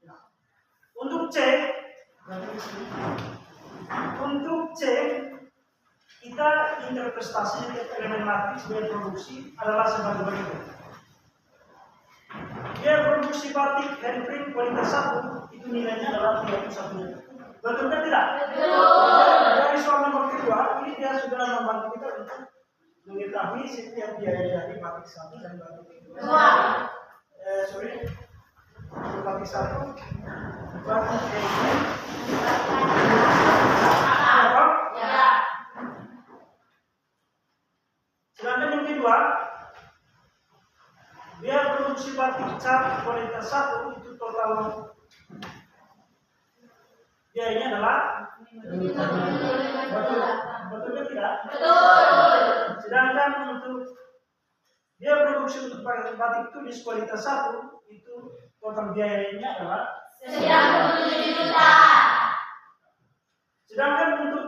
S1: Ya. Untuk C, kita interpretasi elemen matriks biaya produksi adalah sebagai berikut. Biaya produksi batik handprint kualitas 1 itu nilainya adalah 31 juta. Betul kan tidak?
S2: Betul.
S1: Dari soal nomor kedua ini dia sudah membantu kita untuk mengetahui setiap biaya dari batik 1 dan batik 2. Batik 1, batik handprint.
S2: Ya.
S1: Sedangkan yang kedua, biaya produksi batik cat kualitas 1 itu total biayanya adalah betul tidak?
S2: Betul.
S1: Sedangkan untuk biaya produksi untuk batik tulis kualitas 1 itu total biayanya adalah
S2: 97 juta.
S1: sedangkan untuk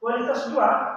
S1: kualitas 2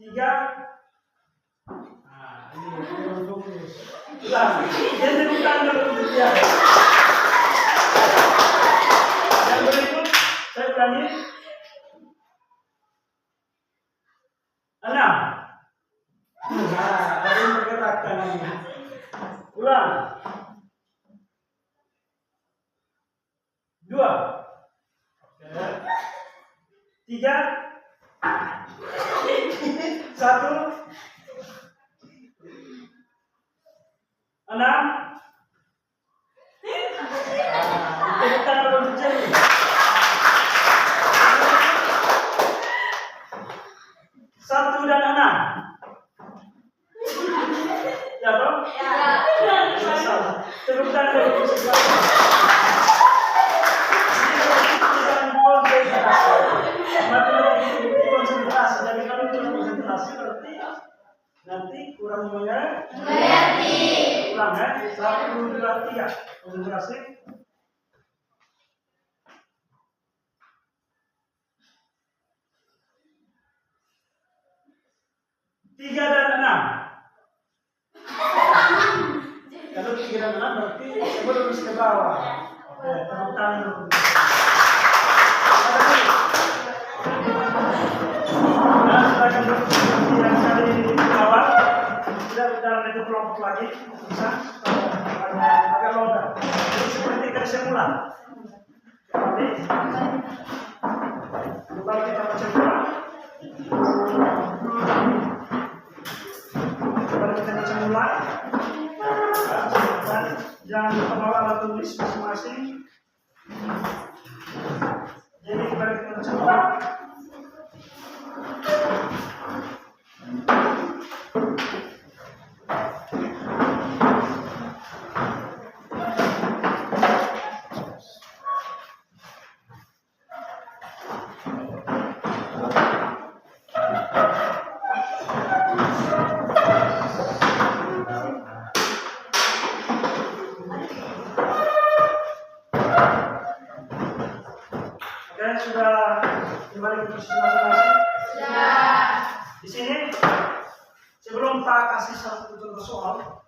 S1: 3. Nah, ini kurang fokus. Ulang. Yang tepuk tangan dulu untuk dia. Yang berikut saya ulangi. 6. Nah, ada yang bergerak tangannya. Ulang. 2. Oke. 3. 1. 6. Tepuk tangan untuk Jenny. 1 dan 6. Ya toh? Ya. Salah. Tepuk tangan untuk sebelah. Matematik konsentrasi. Jadi kalau kurang konsentrasi berarti nanti kurang mengerti. Ulang ya. 1, 2, 3. Konsentrasi. 3 dan 6. Kalau 3 dan 6 berarti semua lurus ke bawah. Oke, tepuk tangan dulu. Nah, silakan berdiskusi yang kali ini di awal. Tidak dalam itu kelompok lagi, bisa agak longgar. Jadi seperti dari semula. Jadi, kembali kita baca ulang. Kembali kita baca ulang. Dan jangan lupa bawa alat tulis masing-masing. Jadi kembali kita baca ulang. Sudah kembali ke posisi masing-masing? Sudah. Di sini sebelum Pak kasih satu contoh soal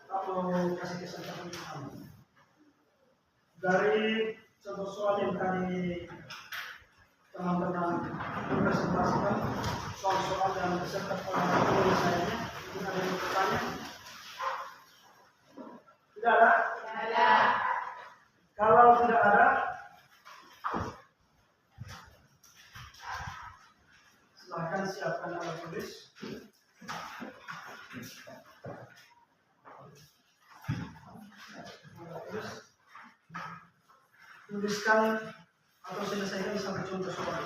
S1: atau kasih kesempatan dari contoh soal yang tadi teman-teman presentasikan, soal-soal dan beserta penyelesaiannya, mungkin ada yang bertanya? Tidak ada? Tidak ada. Kalau tidak ada, silakan siapkan alat tulis. Tuliskan atau selesaikan satu contoh soal.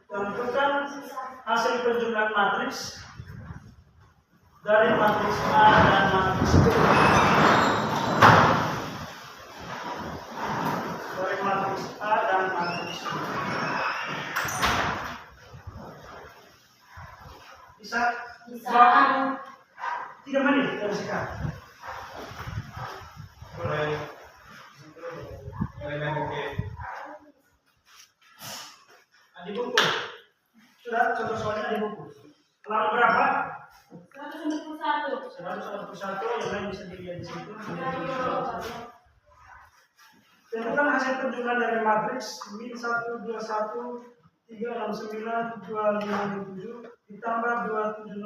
S1: Tentukan hasil penjumlahan matriks dari matriks A dan matriks B. Dari matriks A dan matriks B. Bisa? Bisa. 3 menit dari sekarang.
S3: Boleh. Oke.
S1: Di buku. Sudah contoh soalnya di buku. Lalu berapa?
S5: 141.
S1: 141, yang lain bisa dilihat di situ. Tentukan hasil penjumlahan dari matriks min 1, 21, 369, 257 ditambah 270,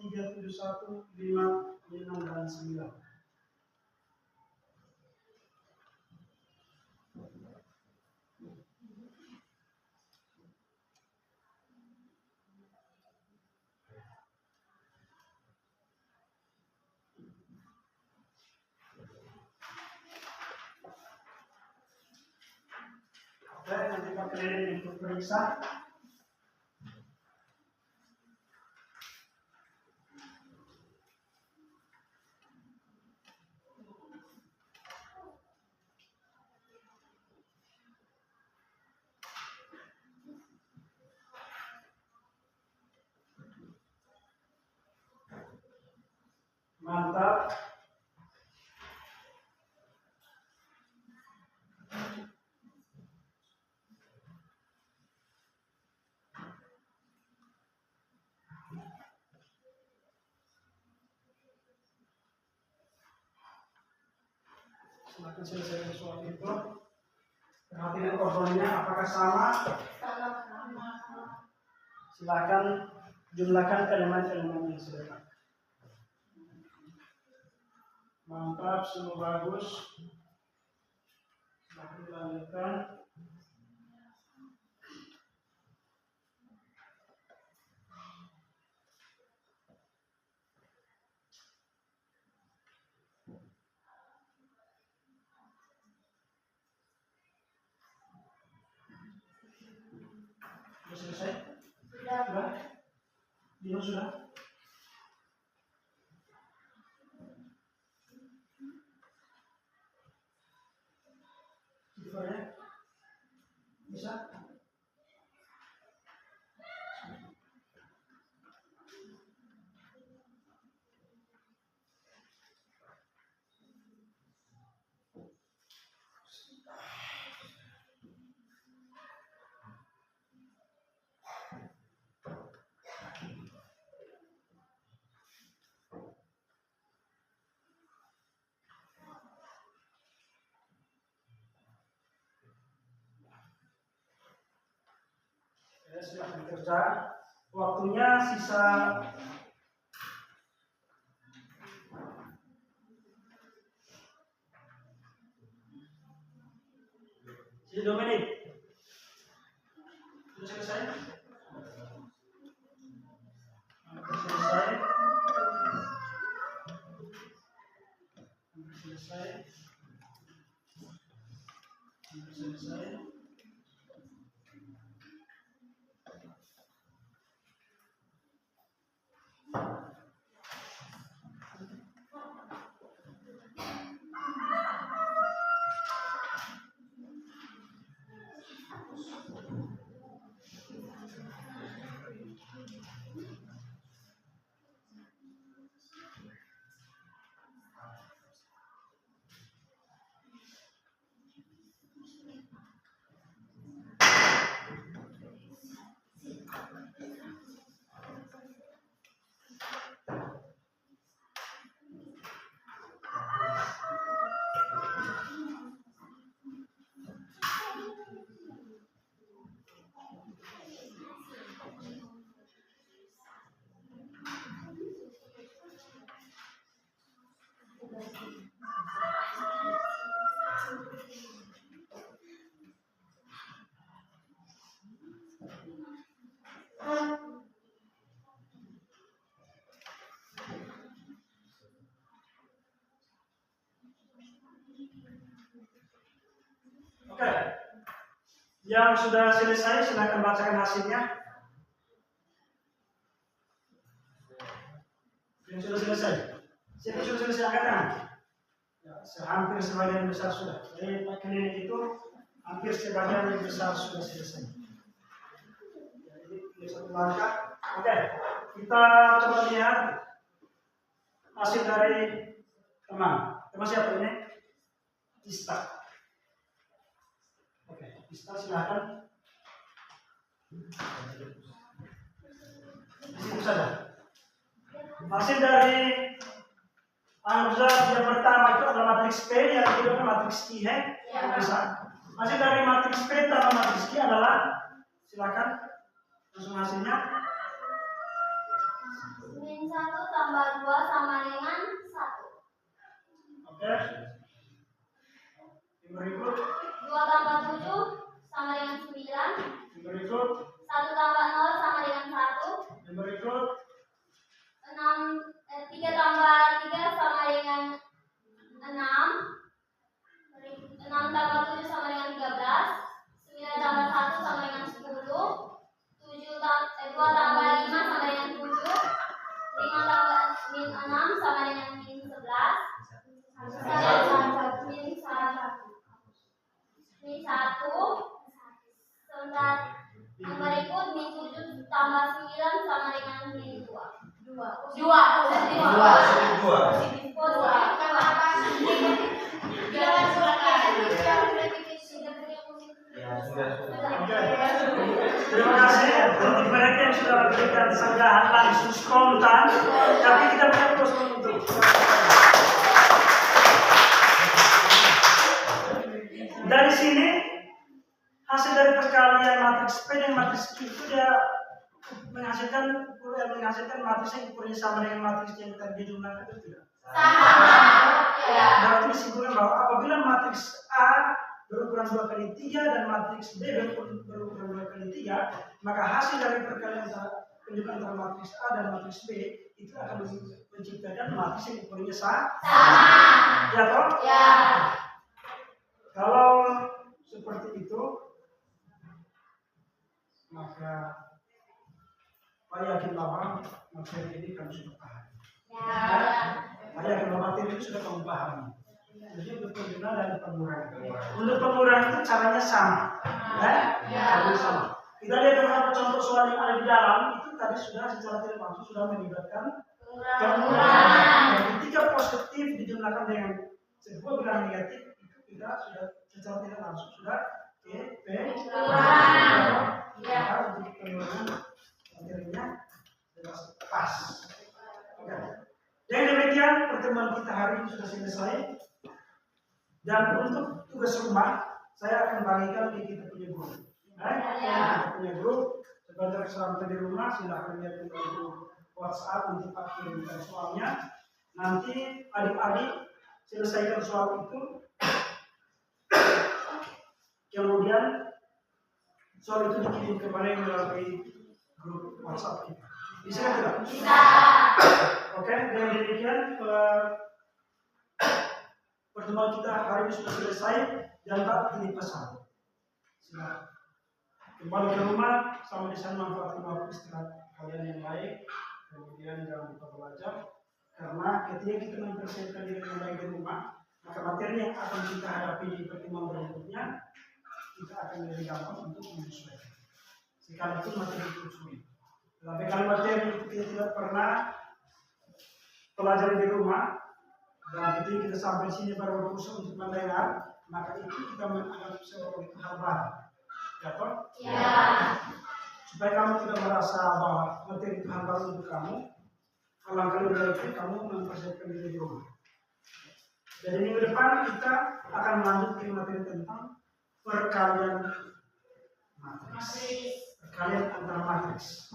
S1: 371, 5, 6, dan 9. Oke, nanti Pak keliling untuk periksa. Mantap. Silakan selesaikan soal itu. Perhatikan komponennya apakah sama?
S2: Sama.
S1: Silakan jumlahkan elemen-elemen yang sudah. Mantap, semua bagus. Silakan dilanjutkan. Sudah selesai? Sudah? Dino sudah? Sifar ya? Bisa? Silahkan kerja. Waktunya sisa 2 menit. Sudah selesai? Selesai. Selesai. Oke. Yang sudah selesai silakan bacakan hasilnya. Yang sudah selesai. Siapa sudah selesai angkat tangan? Ya, hampir sebagian besar sudah. Dari klinik itu hampir sebagian besar sudah selesai. Jadi ini satu langkah. Oke, kita coba lihat hasil dari teman. Teman siapa ini? Ista. Oke, Ista silakan. Di situ saja. Hasil dari Hamzah yang pertama itu adalah matriks P, yang kedua matriks I. Bisa. Hasil dari matriks P tambah matriks I adalah, silakan langsung hasilnya.
S2: Min 1 tambah 2 sama dengan 1.
S1: Oke. Yang berikut.
S2: 2 tambah 7 sama dengan 9.
S1: Yang berikut.
S2: 1 tambah 0 sama dengan 1.
S1: Yang berikut.
S2: 3 tambah 3 sama dengan 6. 6 tambah 7 sama dengan 13. 9 tambah 1 sama dengan 10. 2 tambah 5 sama dengan 7. 5 tambah min 6 sama dengan min 11. Min 1. Sebentar. Yang berikut min 7 tambah 9 sama dengan min 2. 2.
S1: Terima kasih untuk mereka yang sudah memberikan sanggahan langsung spontan, tapi kita punya terus untuk. Dari sini hasil dari perkalian matriks P dan matriks Q itu dia menghasilkan matriks yang ukurannya sama dengan matriks yang tadi dijumlahkan itu tidak? Berarti disimpulkan bahwa apabila matriks A berukuran 2 kali 3 dan matriks B berukuran 2 kali 3, maka hasil dari perkalian penunjukan antara matriks A dan matriks B itu akan menciptakan matriks yang ukurannya sama. Ya toh?
S2: Ya.
S1: Kalau seperti itu, maka Pak yakin bahwa materi ini kamu sudah paham. Pak yakin bahwa materi ini sudah kamu pahami. Jadi untuk pengguna dan pengurangan. Untuk pengurangan itu caranya sama. Hampir sama. Kita lihat beberapa contoh soal yang ada di dalam itu tadi sudah secara tidak langsung sudah melibatkan pengurangan. Dan ketika positif dijumlahkan dengan sebuah bilangan negatif itu kita sudah secara tidak langsung sudah pengurangan. Untuk pengurangan materinya jelas pas. Oke. Dengan demikian pertemuan kita hari ini sudah selesai. Dan untuk tugas rumah saya akan bagikan di kita punya grup. Kita punya grup. Sebentar sampai di rumah silahkan lihat di grup WhatsApp untuk kirimkan soalnya. Nanti adik-adik selesaikan soal itu. Kemudian soal itu dikirim kepada yang melalui grup WhatsApp kita. Bisa tidak? Bisa. Oke, dengan demikian pertemuan kita hari ini sudah selesai. Jangan tak pilih pesan. Silakan. Kembali ke rumah, sama di sana manfaatkan waktu istirahat kalian yang baik. Kemudian jangan lupa belajar. Karena ketika kita mempersiapkan diri yang baik di rumah, maka materi yang akan kita hadapi di pertemuan berikutnya, kita akan lebih gampang untuk menyesuaikan. Sekalipun materi itu sulit. Tapi kalau materi itu kita tidak pernah pelajari di rumah, dan ketika kita sampai sini baru berusaha untuk mendengar, maka itu kita menganggap sebagai hal baru. Ya toh? Ya. Supaya kamu tidak merasa bahwa materi itu hal baru untuk kamu, alangkah lebih baik kamu mempersiapkan diri di rumah. Jadi minggu depan kita akan melanjutkan materi tentang perkalian matriks. Perkalian antara matriks.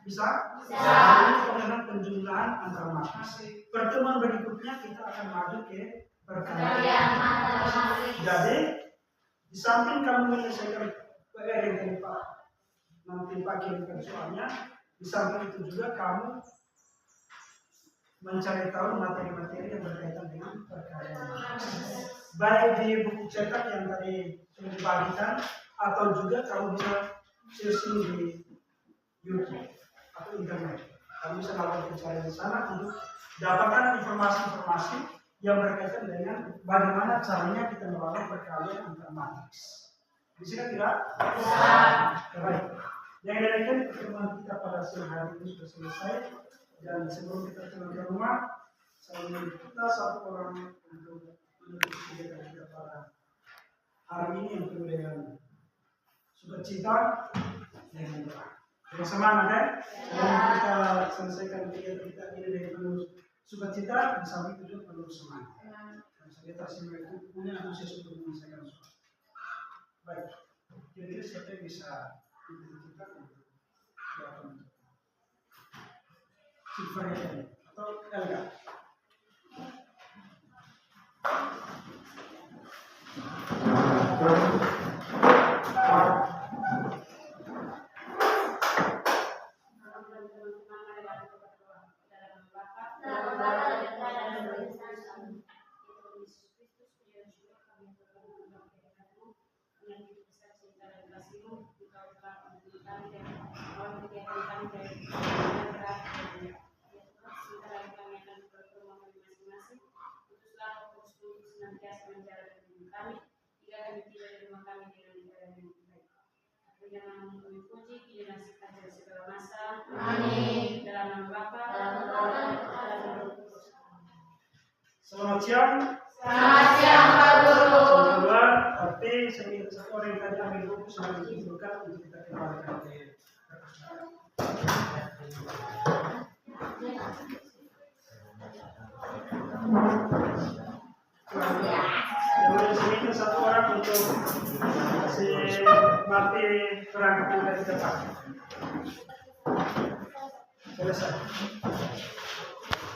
S1: Bisa? Bisa. Ini pengenaan penjumlahan antara matriks. Pertemuan berikutnya kita akan maju ke perkalian antara matriks. Jadi di samping kamu menyelesaikan PR yang nanti Pak kirimkan soalnya, di samping itu juga kamu mencari tahu materi-materi yang berkaitan dengan perkalian matriks. Baik di buku cetak yang tadi sudah dibagikan, atau juga kamu bisa searching di YouTube atau internet. Kamu bisa melakukan pencarian di sana untuk dapatkan informasi-informasi yang berkaitan dengan bagaimana caranya kita melakukan perkalian antar matriks. Bisa tidak? Bisa. Baik. Yang demikian pertemuan kita pada siang hari ini sudah selesai. Dan sebelum kita pulang ke rumah, saya ingin kita satu orang untuk menutup kegiatan kita pada hari ini yang penuh dengan sukacita dengan doa. Dengan semangat ya. Dan kita selesaikan kegiatan kita ini dengan penuh sukacita, di samping itu juga penuh semangat. Dan kita semua itu punya antusias untuk menyelesaikan soal. Baik, kira-kira siapa yang bisa kita untuk melakukan Superman atau Elga. Selamat siang. Selamat siang Pak Guru. Kebetulan, tapi satu orang yang tadi ambil buku sangat dibutuhkan untuk kita kembalikan ke kemudian sini satu orang untuk si mati perangkat yang kita pakai. Selesai.